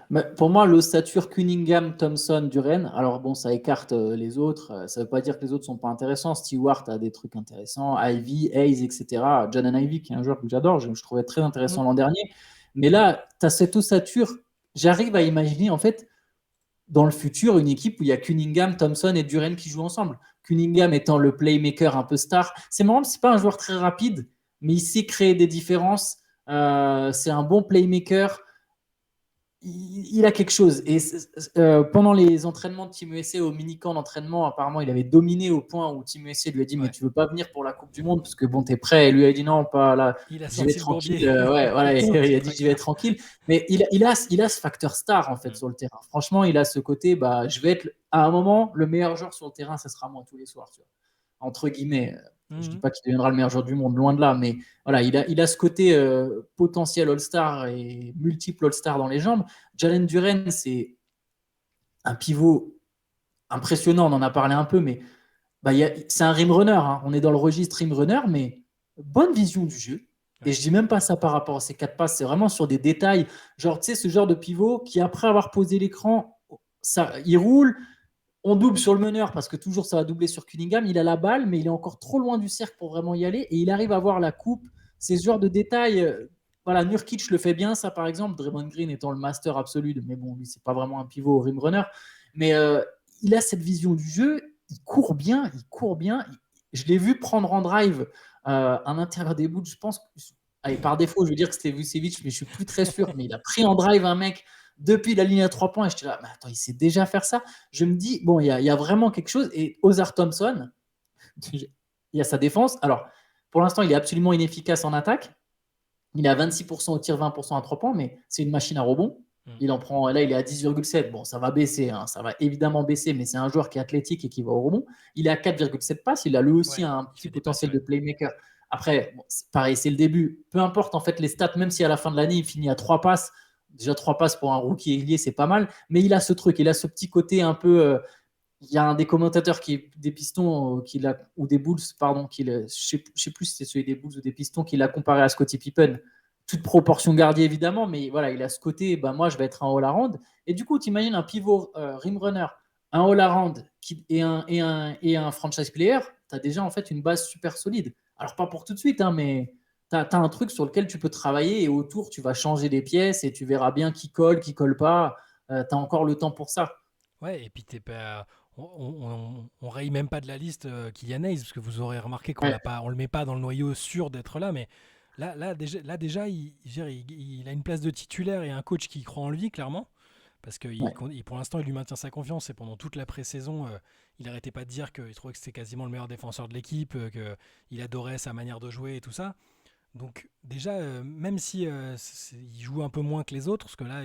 Mais pour moi, l'ossature Cunningham, Thompson, Duren, alors bon, ça écarte les autres. Ça ne veut pas dire que les autres ne sont pas intéressants. Stewart a des trucs intéressants, Ivy, Hayes, etc. Jaden Ivey, qui est un joueur que j'adore, je trouvais très intéressant l'an dernier. Mais là, tu as cette ossature. J'arrive à imaginer, en fait, dans le futur, une équipe où il y a Cunningham, Thompson et Duren qui jouent ensemble. Cunningham étant le playmaker un peu star. C'est marrant, c'est pas un joueur très rapide, mais il sait créer des différences. C'est un bon playmaker. Il a quelque chose. Et pendant les entraînements de Team USA au mini-camp d'entraînement, apparemment, il avait dominé au point où Team USA lui a dit, mais tu veux pas venir pour la Coupe du Monde parce que bon, t'es prêt. Et lui a dit non, pas là. Il a J'y vais sorti le tranquille. bourbier. Ouais, voilà, il a dit j'y vais tranquille. Mais il a ce facteur star en fait sur le terrain. Franchement, il a ce côté, je vais être à un moment le meilleur joueur sur le terrain, ça sera moi tous les soirs, tu vois. Entre guillemets. Je ne dis pas qu'il deviendra le meilleur joueur du monde, loin de là, mais voilà, il a ce côté potentiel All-Star et multiple All-Star dans les jambes. Jalen Duren, c'est un pivot impressionnant, on en a parlé un peu, mais c'est un rim runner. Hein. On est dans le registre rim runner, mais bonne vision du jeu. Et je dis même pas ça par rapport à ses 4 passes, c'est vraiment sur des détails. Genre, tu sais, ce genre de pivot qui, après avoir posé l'écran, il roule, on double sur le meneur parce que toujours ça va doubler sur Cunningham. Il a la balle, mais il est encore trop loin du cercle pour vraiment y aller. Et il arrive à voir la coupe. C'est ce genre de détails. Voilà, Nurkic le fait bien, ça par exemple. Draymond Green étant le master absolu. Mais bon, lui, c'est pas vraiment un pivot rim runner. Mais il a cette vision du jeu. Il court bien. Je l'ai vu prendre en drive un intérieur des bouts. Je pense, allez, par défaut, je veux dire que c'était Vucevic, mais je suis plus très sûr. Mais il a pris en drive un mec depuis la ligne à 3 points, et j'étais là, mais attends, il sait déjà faire ça. Je me dis, bon, il y a vraiment quelque chose. Et Ozar Thompson, il y a sa défense. Alors, pour l'instant, il est absolument inefficace en attaque. Il est à 26% au tir, 20% à 3 points, mais c'est une machine à rebond. Il en prend, là, il est à 10,7. Bon, ça va baisser, hein, ça va évidemment baisser, mais c'est un joueur qui est athlétique et qui va au rebond. Il est à 4,7 passes. Il a lui aussi Ouais, un il petit fait des potentiel passes, de playmaker. Après, bon, c'est pareil, c'est le début. Peu importe, en fait, les stats, même si à la fin de l'année, il finit à 3 passes. Déjà, 3 passes pour un rookie ailier, c'est pas mal. Mais il a ce truc, il a ce petit côté un peu. Il y a un des commentateurs des Pistons ou des Bulls, pardon, je ne sais plus si c'est celui des Bulls ou des Pistons, qui l'a comparé à Scottie Pippen. Toute proportion gardée évidemment, mais voilà, il a ce côté, bah, moi je vais être un all-around. Et du coup, tu imagines un pivot rim runner, un all-around et un franchise player, tu as déjà en fait une base super solide. Alors pas pour tout de suite, hein, mais tu as un truc sur lequel tu peux travailler et autour, tu vas changer des pièces et tu verras bien qui colle pas. Tu as encore le temps pour ça. Ouais, et puis t'es pas, on raye même pas de la liste Kylian Hayes, parce que vous aurez remarqué qu'on Ouais. l'a pas, on le met pas dans le noyau sûr d'être là, mais là déjà, il a une place de titulaire et un coach qui croit en lui, clairement, parce que Ouais. pour l'instant, il lui maintient sa confiance, et pendant toute la pré-saison, il arrêtait pas de dire qu'il trouvait que c'était quasiment le meilleur défenseur de l'équipe, qu'il adorait sa manière de jouer et tout ça. Donc déjà, même si il joue un peu moins que les autres, parce que là,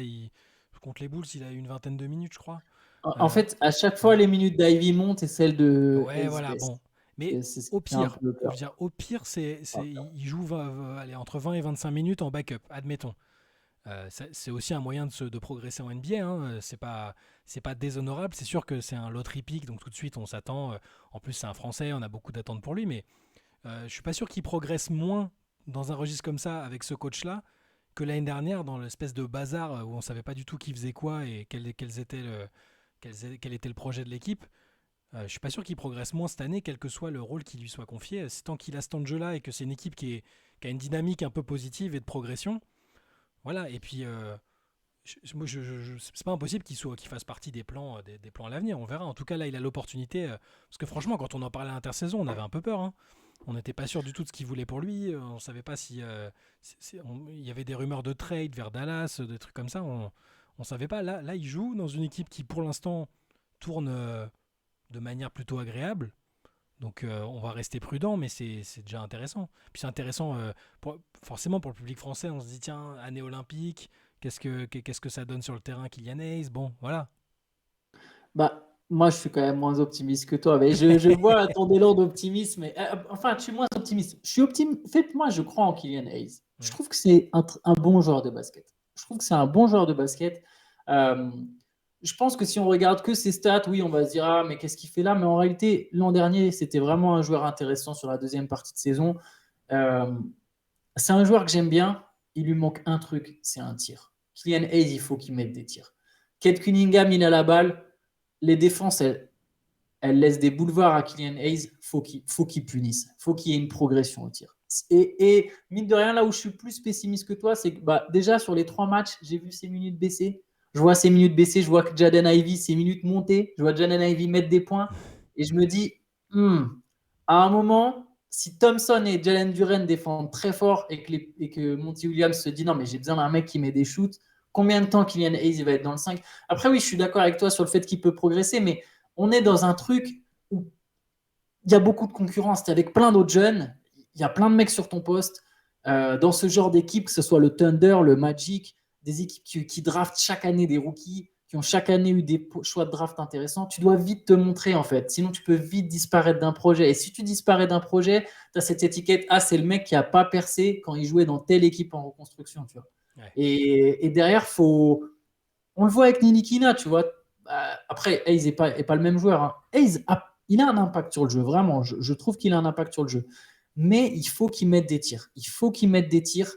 contre les Bulls, il a eu une vingtaine de minutes, je crois. En Euh, fait, à chaque fois, ouais. les minutes d'Ivy montent et celles de Ouais, Hayes voilà, baissent. bon. Mais C'est ce qui au fait un pire, peu je veux peur. dire, au pire, il joue allez, entre 20 et 25 minutes en backup, admettons. C'est aussi un moyen de progresser en NBA. Hein. C'est pas déshonorable. C'est sûr que c'est un lottery pick, donc tout de suite on s'attend. En plus, c'est un Français, on a beaucoup d'attentes pour lui, mais je suis pas sûr qu'il progresse moins dans un registre comme ça avec ce coach-là que l'année dernière dans l'espèce de bazar où on savait pas du tout qui faisait quoi et quel était le projet de l'équipe. Je suis pas sûr qu'il progresse moins cette année, quel que soit le rôle qui lui soit confié. C'est tant qu'il a ce temps de jeu-là et que c'est une équipe qui a une dynamique un peu positive et de progression. Voilà, et puis c'est pas impossible qu'il fasse partie des plans à l'avenir. On verra. En tout cas, là, il a l'opportunité. Parce que franchement, quand on en parlait à l'intersaison, on avait un peu peur. Hein. On n'était pas sûr du tout de ce qu'il voulait pour lui. On savait pas si. Il y avait des rumeurs de trade vers Dallas, des trucs comme ça. On savait pas. Là, il joue dans une équipe qui, pour l'instant, tourne de manière plutôt agréable. Donc on va rester prudent, mais c'est déjà intéressant. Puis c'est intéressant, forcément pour le public français, on se dit tiens, année olympique, qu'est-ce que ça donne sur le terrain Kylian Hayes. Bon, voilà. Bah, moi, je suis quand même moins optimiste que toi. Mais je vois ton élan d'optimisme. Enfin, je suis moins optimiste. Je suis optimiste. En fait, moi, je crois en Kylian Hayes. Je Mm. trouve que c'est un bon joueur de basket. Je trouve que c'est un bon joueur de basket. Euh, je pense que si on regarde que ses stats, oui, on va se dire, ah, mais qu'est-ce qu'il fait là? Mais en réalité, l'an dernier, c'était vraiment un joueur intéressant sur la deuxième partie de saison. Euh, c'est un joueur que j'aime bien. Il lui manque un truc, c'est un tir. Kylian Hayes, il faut qu'il mette des tirs. Kate Cunningham, il a la balle. Les défenses, elles laissent des boulevards à Kylian Hayes. Faut qu'il punisse. Faut qu'il y ait une progression au tir. Et mine de rien, là où je suis plus pessimiste que toi, c'est que bah, déjà sur les 3 matchs, j'ai vu ses minutes baisser. Je vois ses minutes baisser. Je vois que Jaden Ivey, ses minutes monter. Je vois Jaden Ivey mettre des points. Et je me dis, à un moment, si Thompson et Jalen Duren défendent très fort et que Monty Williams se dit non, mais j'ai besoin d'un mec qui met des shoots, combien de temps Kylian Hayes va être dans le 5? Après, oui, je suis d'accord avec toi sur le fait qu'il peut progresser, mais on est dans un truc où il y a beaucoup de concurrence. Tu es avec plein d'autres jeunes, il y a plein de mecs sur ton poste. Dans ce genre d'équipe, que ce soit le Thunder, le Magic, des équipes qui draftent chaque année des rookies, qui ont chaque année eu des choix de draft intéressants, tu dois vite te montrer en fait. Sinon, tu peux vite disparaître d'un projet. Et si tu disparais d'un projet, tu as cette étiquette, ah, c'est le mec qui n'a pas percé quand il jouait dans telle équipe en reconstruction. Tu vois. Ouais. Et derrière, on le voit avec Nilikina, tu vois. Après, Hayes n'est pas le même joueur. Hein. Hayes, il a un impact sur le jeu, vraiment. Je trouve qu'il a un impact sur le jeu. Mais il faut qu'il mette des tirs. Il faut qu'il mette des tirs.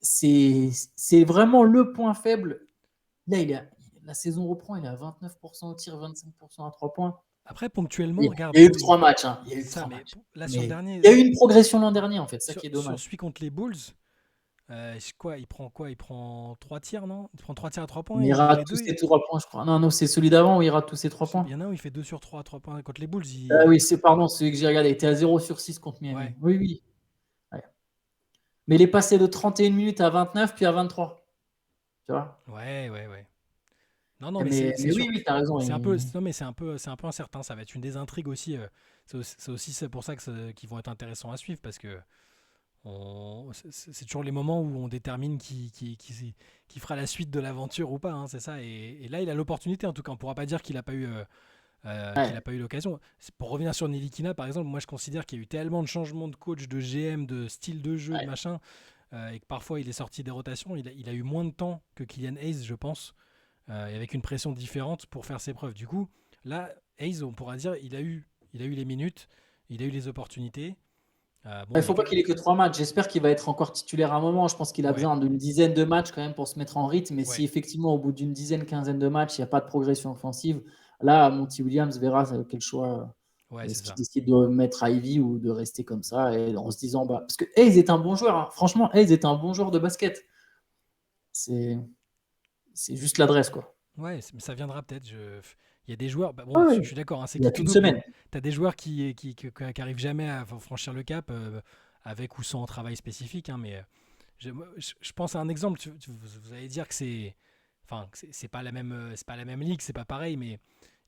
C'est vraiment le point faible. Là, la saison reprend, il est à 29% au tir, 25% à 3 points. Après, ponctuellement, regarde. Il y a eu que 3 matchs. Hein. Il y a eu C'est que ça, 3 mais matchs. là, sur le Mais dernier. il y a eu une progression l'an dernier, en fait. Ça Sur, qui est sur dommage. celui contre les Bulls, il prend quoi? Il prend 3 tirs, non? Il prend 3 tirs à 3 points Mais et il dans rate les tous deux, ses 3 points, je crois. Non, non, c'est celui d'avant où il rate tous ses 3 il points. y en a un où il fait 2 sur 3 à 3 points. Contre les Bulls, Ah oui, pardon, celui que j'ai regardé. Il était à 0 sur 6 contre Miami. ouais. Oui, oui. Ouais. Mais il est passé de 31 minutes à 29, puis à 23. Tu vois? Ouais, ouais, ouais. Non, non, mais c'est Mais sûr oui, que oui, t'as raison. c'est un peu, non, mais c'est un peu incertain. Ça va être une des intrigues aussi. C'est aussi pour ça qu'ils vont être intéressants à suivre parce que C'est toujours les moments où on détermine qui fera la suite de l'aventure ou pas, hein, c'est ça. Et là, il a l'opportunité, en tout cas. On ne pourra pas dire qu'il n'a pas eu, qu'il a Ouais. pas eu l'occasion. Pour revenir sur Nilikina, par exemple, moi je considère qu'il y a eu tellement de changements de coach, de GM, de style de jeu, de Ouais. machin, et que parfois il est sorti des rotations. Il a eu moins de temps que Kylian Hayes, je pense, et avec une pression différente pour faire ses preuves. Du coup, là, Hayes, on pourra dire, il a eu les minutes, il a eu les opportunités. Bon, Il ne il y a faut pas que... qu'il ait que 3 matchs. J'espère qu'il va être encore titulaire à un moment. Je pense qu'il a Ouais, besoin d'une dizaine de matchs quand même pour se mettre en rythme. Mais si ouais, effectivement, au bout d'une dizaine, quinzaine de matchs, il n'y a pas de progression offensive, là, Monty Williams verra quel choix. ouais, Est-ce c'est qu'il ça. décide de mettre Ivy ou de rester comme ça et en se disant bah, parce que Hayes est un bon joueur. Hein. Franchement, Hayes est un bon joueur de basket. C'est c'est juste l'adresse, quoi. Ouais, mais ça viendra peut-être. Il y a des joueurs, bah Ouais, bon, je ouais. suis d'accord, hein, c'est Il n'y qui a tout qu'une double, mais semaine. tu as des joueurs qui arrivent jamais à franchir le cap avec ou sans travail spécifique, hein, mais moi, je pense à un exemple. Vous allez dire que c'est pas la même, c'est pas la même ligue, c'est pas pareil, mais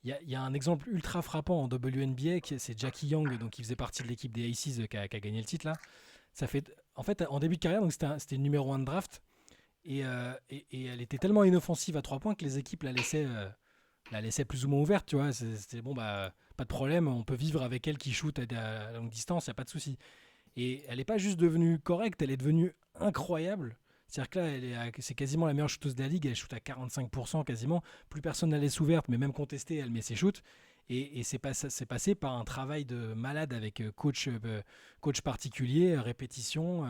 il y a un exemple ultra frappant en WNBA, c'est Jackie Young, donc qui faisait partie de l'équipe des Aces qui a gagné le titre là. Ça fait, en fait, en début de carrière, donc c'était le numéro 1 de draft, et elle était tellement inoffensive à 3 points que les équipes la laissaient plus ou moins ouverte, tu vois. C'était bon, bah, pas de problème, on peut vivre avec elle qui shoot à longue distance, il n'y a pas de souci. Et elle n'est pas juste devenue correcte, elle est devenue incroyable. C'est-à-dire que là, c'est quasiment la meilleure shooteuse de la ligue, elle shoot à 45% quasiment. Plus personne n'a laisse ouverte, mais même contestée, elle met ses shoots. Et c'est passé par un travail de malade avec coach particulier, répétition.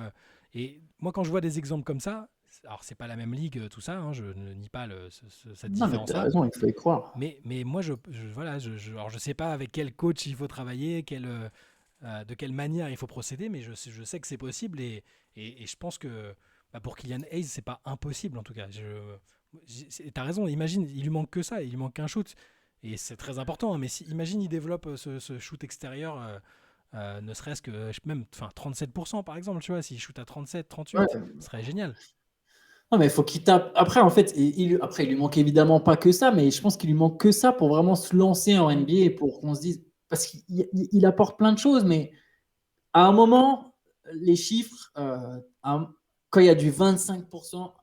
Et moi, quand je vois des exemples comme ça, alors c'est pas la même ligue, tout ça, hein, je ne nie pas cette Non, mais tu as différence-là, raison, il faut y croire. mais moi, voilà, alors je sais pas avec quel coach il faut travailler, de quelle manière il faut procéder, mais je sais que c'est possible et je pense que bah, pour Kylian Hayes, c'est pas impossible en tout cas. T'as raison, imagine, il lui manque que ça, il lui manque qu'un shoot. Et c'est très important, hein, mais imagine il développe ce shoot extérieur, ne serait-ce que même 37% par exemple, tu vois, s'il shoot à 37, Ouais. 38, ce serait génial. Non, mais il faut qu'il tape. Après, en fait, après, il lui manque évidemment pas que ça, mais je pense qu'il lui manque que ça pour vraiment se lancer en Mm. NBA et pour qu'on se dise. Parce qu'il apporte plein de choses, mais à un moment, les chiffres, quand il y a du 25%,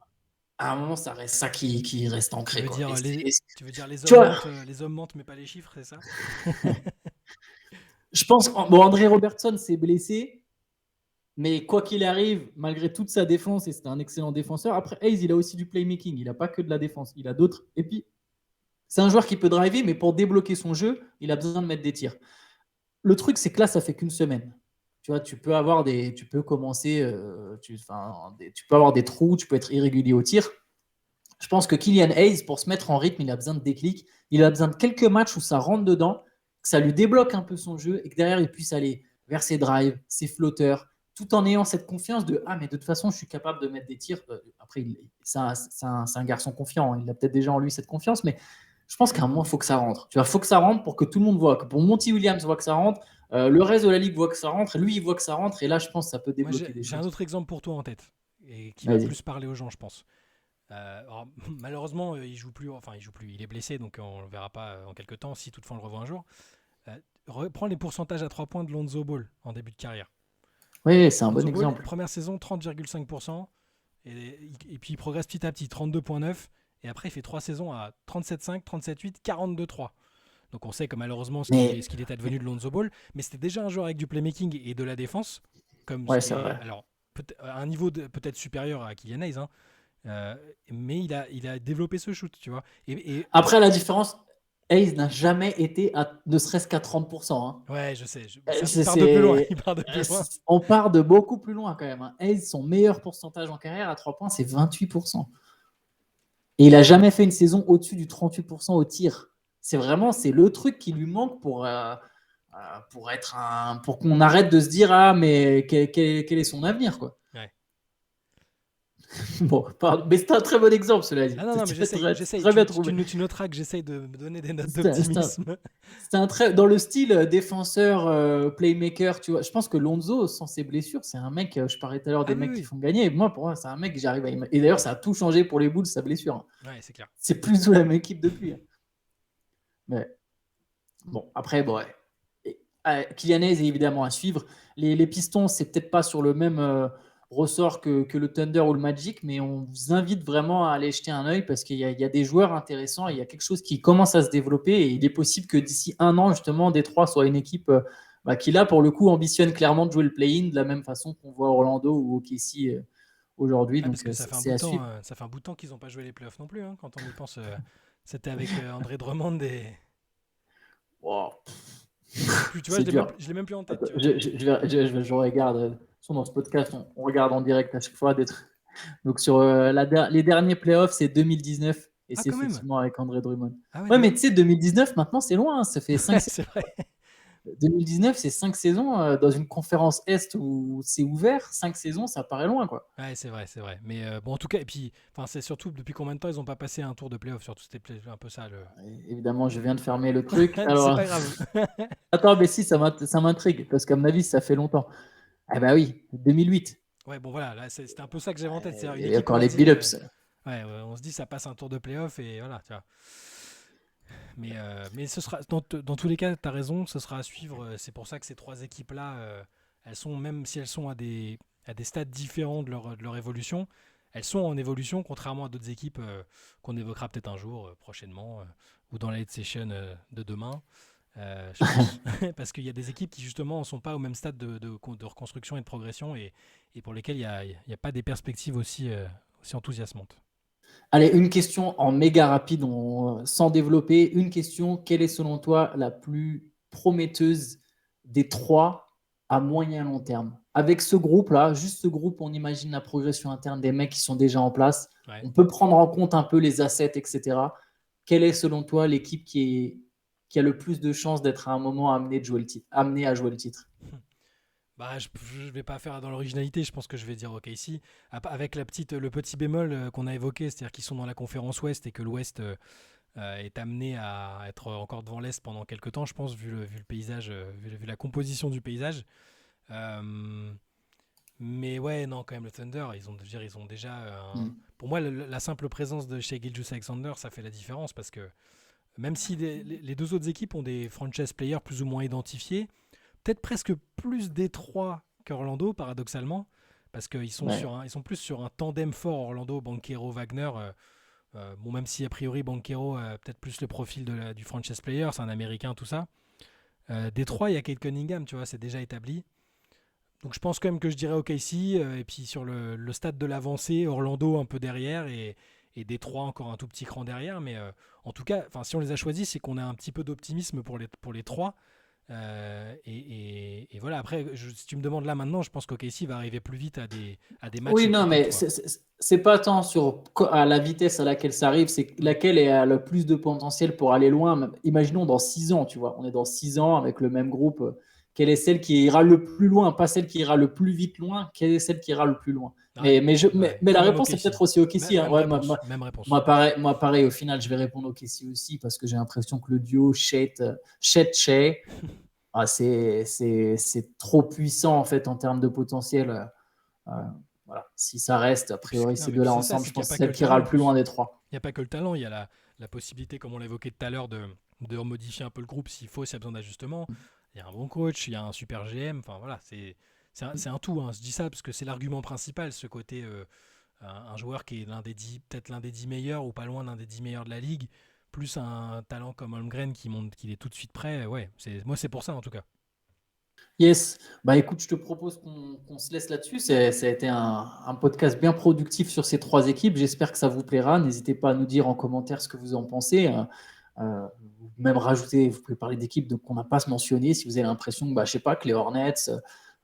à un moment, ça reste ça qui reste Tu ancré, veux quoi. dire tu veux dire Tu vois, les hommes mentent mais pas les chiffres, c'est ça? je pense. Bon, André Robertson s'est blessé, mais quoi qu'il arrive, malgré toute sa défense, et c'était un excellent défenseur, après, Hayes, il a aussi du playmaking. Il n'a pas que de la défense. Il a d'autres. Et puis, c'est un joueur qui peut driver, mais pour débloquer son jeu, il a besoin de mettre des tirs. Le truc, c'est que là, ça fait qu'une semaine. Tu vois, tu peux commencer, tu peux avoir des trous, tu peux être irrégulier au tir. Je pense que Kylian Hayes, pour se mettre en rythme, il a besoin de déclic. Il a besoin de quelques matchs où ça rentre dedans, que ça lui débloque un peu son jeu et que derrière, il puisse aller vers ses drives, ses flotteurs, tout en ayant cette confiance de ah, mais de toute façon, je suis capable de mettre des tirs. Après, c'est un garçon confiant. Il a peut-être déjà en lui cette confiance, mais je pense qu'à un moment, il faut que ça rentre. Tu vois, faut que ça rentre pour que tout le monde voit, que pour Monty Williams voit que ça rentre, le reste de la ligue voit que ça rentre, et lui, il voit que ça rentre, et là, je pense que ça peut Moi, débloquer des j'ai un choses. autre exemple pour toi en tête et qui va Vas-y. plus parler aux gens, je pense. Alors, malheureusement, il joue plus. Enfin, il joue plus. Il est blessé, donc on le verra pas en quelques temps. Si toutefois on le revoit un jour. Reprends les pourcentages à 3 points de Lonzo Ball en début de carrière. Oui, c'est un bon Lonzo Ball, exemple. première saison, 30,5%. Et puis il progresse petit à petit, 32,9%. Et après, il fait 3 saisons à 37,5, 37,8, 42,3. Donc on sait que malheureusement Mais, ce qu'il est advenu de Lonzo Ball. Mais c'était déjà un joueur avec du playmaking et de la défense. ouais, c'est vrai. Alors, à un niveau peut-être supérieur à Kylian Hayes, hein, mais il a développé ce shoot, tu vois. Et Après, la différence, Hayes n'a jamais été à ne serait-ce qu'à 30%. Hein. ouais, je sais. Il C'est, part de plus loin. c'est- Il part de plus loin. on part de beaucoup plus loin quand même. Hein. Hayes, son meilleur pourcentage en carrière à 3 points, c'est 28%. Et il n'a jamais fait une saison au-dessus du 38% au tir. C'est le truc qui lui manque pour qu'on arrête de se dire ah mais quel est son avenir quoi. Ouais. Bon, mais c'est un très bon exemple cela dit. Ah non, non, mais C'est j'essaye. très, J'essaye. très bien trouvé. Tu noteras que j'essaye de me donner des notes C'est un, d'optimisme. C'est un très dans le style défenseur, playmaker, tu vois. Je pense que Lonzo, sans ses blessures, c'est un mec. Je parlais tout à l'heure Ah des oui, mecs qui oui. font gagner. Pour moi, c'est un mec que j'arrive à imaginer. Et d'ailleurs, ça a tout changé pour les Bulls, sa blessure. Hein. Ouais, c'est clair. C'est plus du tout la même équipe depuis. Hein. Mais bon, après, bon, ouais. Kylian Hayes est évidemment à suivre. Les Pistons, c'est peut-être pas sur le même ressort que le Thunder ou le Magic, mais on vous invite vraiment à aller jeter un œil parce qu'il y a des joueurs intéressants et il y a quelque chose qui commence à se développer et il est possible que d'ici un an, justement, Détroit soit une équipe qui, là, pour le coup, ambitionne clairement de jouer le play-in de la même façon qu'on voit Orlando ou OKC aujourd'hui. Ah, parce Donc, que ça fait un bout c'est de à temps, suivre. ça fait un bout de temps qu'ils n'ont pas joué les playoffs non plus, hein, quand on y pense. C'était avec André Drummond et Wow, je sais plus, tu vois, c'est dur. je l'ai même plus en tête, tu vois. Je regarde, dans ce podcast, on regarde en direct à chaque fois des trucs. Donc, sur les derniers playoffs, c'est 2019 et Ah, c'est quand même. effectivement avec André Drummond. Ah ouais, Ouais, mais d'accord. tu sais, 2019, maintenant, c'est loin, hein, ça fait 5 C'est vrai. 2019, c'est 5 saisons dans une conférence Est où c'est ouvert. 5 saisons, ça paraît loin, quoi. Ouais, c'est vrai, c'est vrai. Mais bon, en tout cas, et puis, enfin, c'est surtout depuis combien de temps ils n'ont pas passé un tour de playoff. Surtout, c'était un peu ça le. Et évidemment, je viens de fermer le truc. C'est Alors, pas grave. attends, mais si, ça m'intrigue, parce qu'à mon avis, ça fait longtemps. Ah bah oui, 2008. Ouais, bon voilà, là, c'était un peu ça que j'avais en tête. C'est une Et équipe où encore on se les dit, build-ups. ouais, on se dit ça passe un tour de playoff et voilà, tu vois. Mais ce sera, dans tous les cas, tu as raison, ce sera à suivre. C'est pour ça que ces trois équipes-là, elles sont, même si elles sont à des stades différents de leur évolution, elles sont en évolution, contrairement à d'autres équipes qu'on évoquera peut-être un jour, prochainement, ou dans la late session de demain. Je pense. Parce qu'il y a des équipes qui justement ne sont pas au même stade de reconstruction et de progression et pour lesquelles il n'y a pas des perspectives aussi enthousiasmantes. Allez, une question en méga rapide, sans développer. Une question, quelle est selon toi la plus prometteuse des trois à moyen long terme? Avec ce groupe-là, juste ce groupe, on imagine la progression interne des mecs qui sont déjà en place. Ouais. On peut prendre en compte un peu les assets, etc. Quelle est selon toi l'équipe qui a le plus de chances d'être à un moment amenée à jouer le titre? Bah, je vais pas faire dans l'originalité, je pense que je vais dire OKC. Avec le petit bémol qu'on a évoqué, c'est-à-dire qu'ils sont dans la conférence Ouest et que l'Ouest est amené à être encore devant l'Est pendant quelques temps, je pense, vu le paysage, vu la composition du paysage. Euh, mais ouais, non, quand même, le Thunder, je veux dire, ils ont déjà. Mm. Pour moi, la simple présence de Shai Gilgeous-Alexander, ça fait la différence parce que même si les deux autres équipes ont des franchise players plus ou moins identifiés, peut-être presque plus Détroit qu'Orlando, paradoxalement, parce qu'ils sont, Ouais. ils sont plus sur un tandem fort, Orlando, Banchero, Wagner. Bon, même si a priori Banchero a peut-être plus le profil du franchise player, c'est un Américain, tout ça. Détroit, il y a Kate Cunningham, tu vois, c'est déjà établi. Donc je pense quand même que je dirais OKC, et puis sur le stade de l'avancée, Orlando un peu derrière, et Détroit encore un tout petit cran derrière. Mais en tout cas, si on les a choisis, c'est qu'on a un petit peu d'optimisme pour les trois. Et voilà, après, si tu me demandes là maintenant, je pense qu'OKC va arriver plus vite à des matchs Oui, non, épiques, mais quoi. c'est pas tant à la vitesse à laquelle ça arrive, c'est laquelle a le plus de potentiel pour aller loin. Imaginons dans 6 ans, tu vois, on est dans 6 ans avec le même groupe. Quelle est celle qui ira le plus loin, pas celle qui ira le plus vite loin, quelle est celle qui ira le plus loin? Ouais, ouais. Mais la Quand même réponse est OKC. peut-être aussi OKC, hein. Même Ouais, réponse, même réponse. moi, pareil, au final, je vais répondre OKC aussi parce que j'ai l'impression que le duo Chet, c'est trop puissant en fait en termes de potentiel. Euh, voilà. Si ça reste, a priori, Non, ces mais puis deux-là c'est ça, ensemble, c'est je qu'il n'y a pense que pas c'est que celle le qui ira talent le en plus loin plus. des trois. Il n'y a pas que le talent, il y a la possibilité, comme on l'évoquait tout à l'heure, de remodifier un peu le groupe s'il faut, s'il y a besoin d'ajustement. Il y a un bon coach, il y a un super GM, enfin voilà, c'est un tout, hein. Je dis ça parce que c'est l'argument principal, ce côté un joueur qui est peut-être l'un des 10 meilleurs ou pas loin d'un des 10 meilleurs de la ligue, plus un talent comme Holmgren qui montre qu'il est tout de suite prêt. Ouais, moi c'est pour ça en tout cas. Yes. Bah écoute, je te propose qu'on se laisse là-dessus. Ça a été un podcast bien productif sur ces trois équipes. J'espère que ça vous plaira. N'hésitez pas à nous dire en commentaire ce que vous en pensez. Même rajouter, vous pouvez parler d'équipes qu'on n'a pas mentionnées si vous avez l'impression que, bah, je sais pas, que les Hornets, Les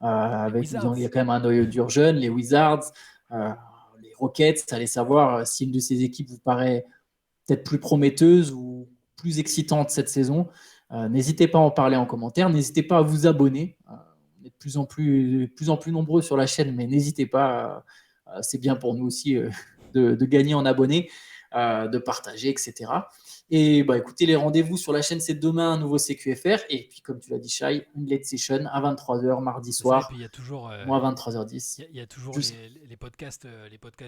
il y a Wizards, quand même un noyau dur jeune, les Wizards, euh, les Rockets, allez savoir si une de ces équipes vous paraît peut-être plus prometteuse ou plus excitante cette saison. N'hésitez pas à en parler en commentaire. N'hésitez pas à vous abonner. On est de plus en plus nombreux sur la chaîne, mais n'hésitez pas. C'est bien pour nous aussi de gagner en abonnés, de partager, etc. Et bah, écoutez, les rendez-vous sur la chaîne, c'est demain un nouveau CQFR. Et puis, comme tu l'as dit, Shai, une late session à 23h mardi c'est ça, et puis soir, il y a toujours, moi à 23h10. il y a toujours Juste, les podcasts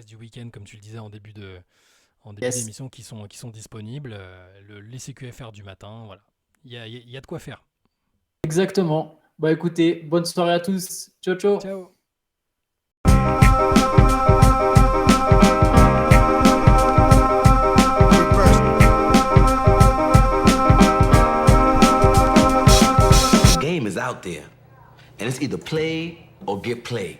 du week-end, comme tu le disais en début yes. d'émission, qui sont disponibles, les CQFR du matin, voilà. Il y a de quoi faire. Exactement. Bah écoutez, bonne soirée à tous. Ciao, ciao. Ciao. The game is out there, and it's either play or get played.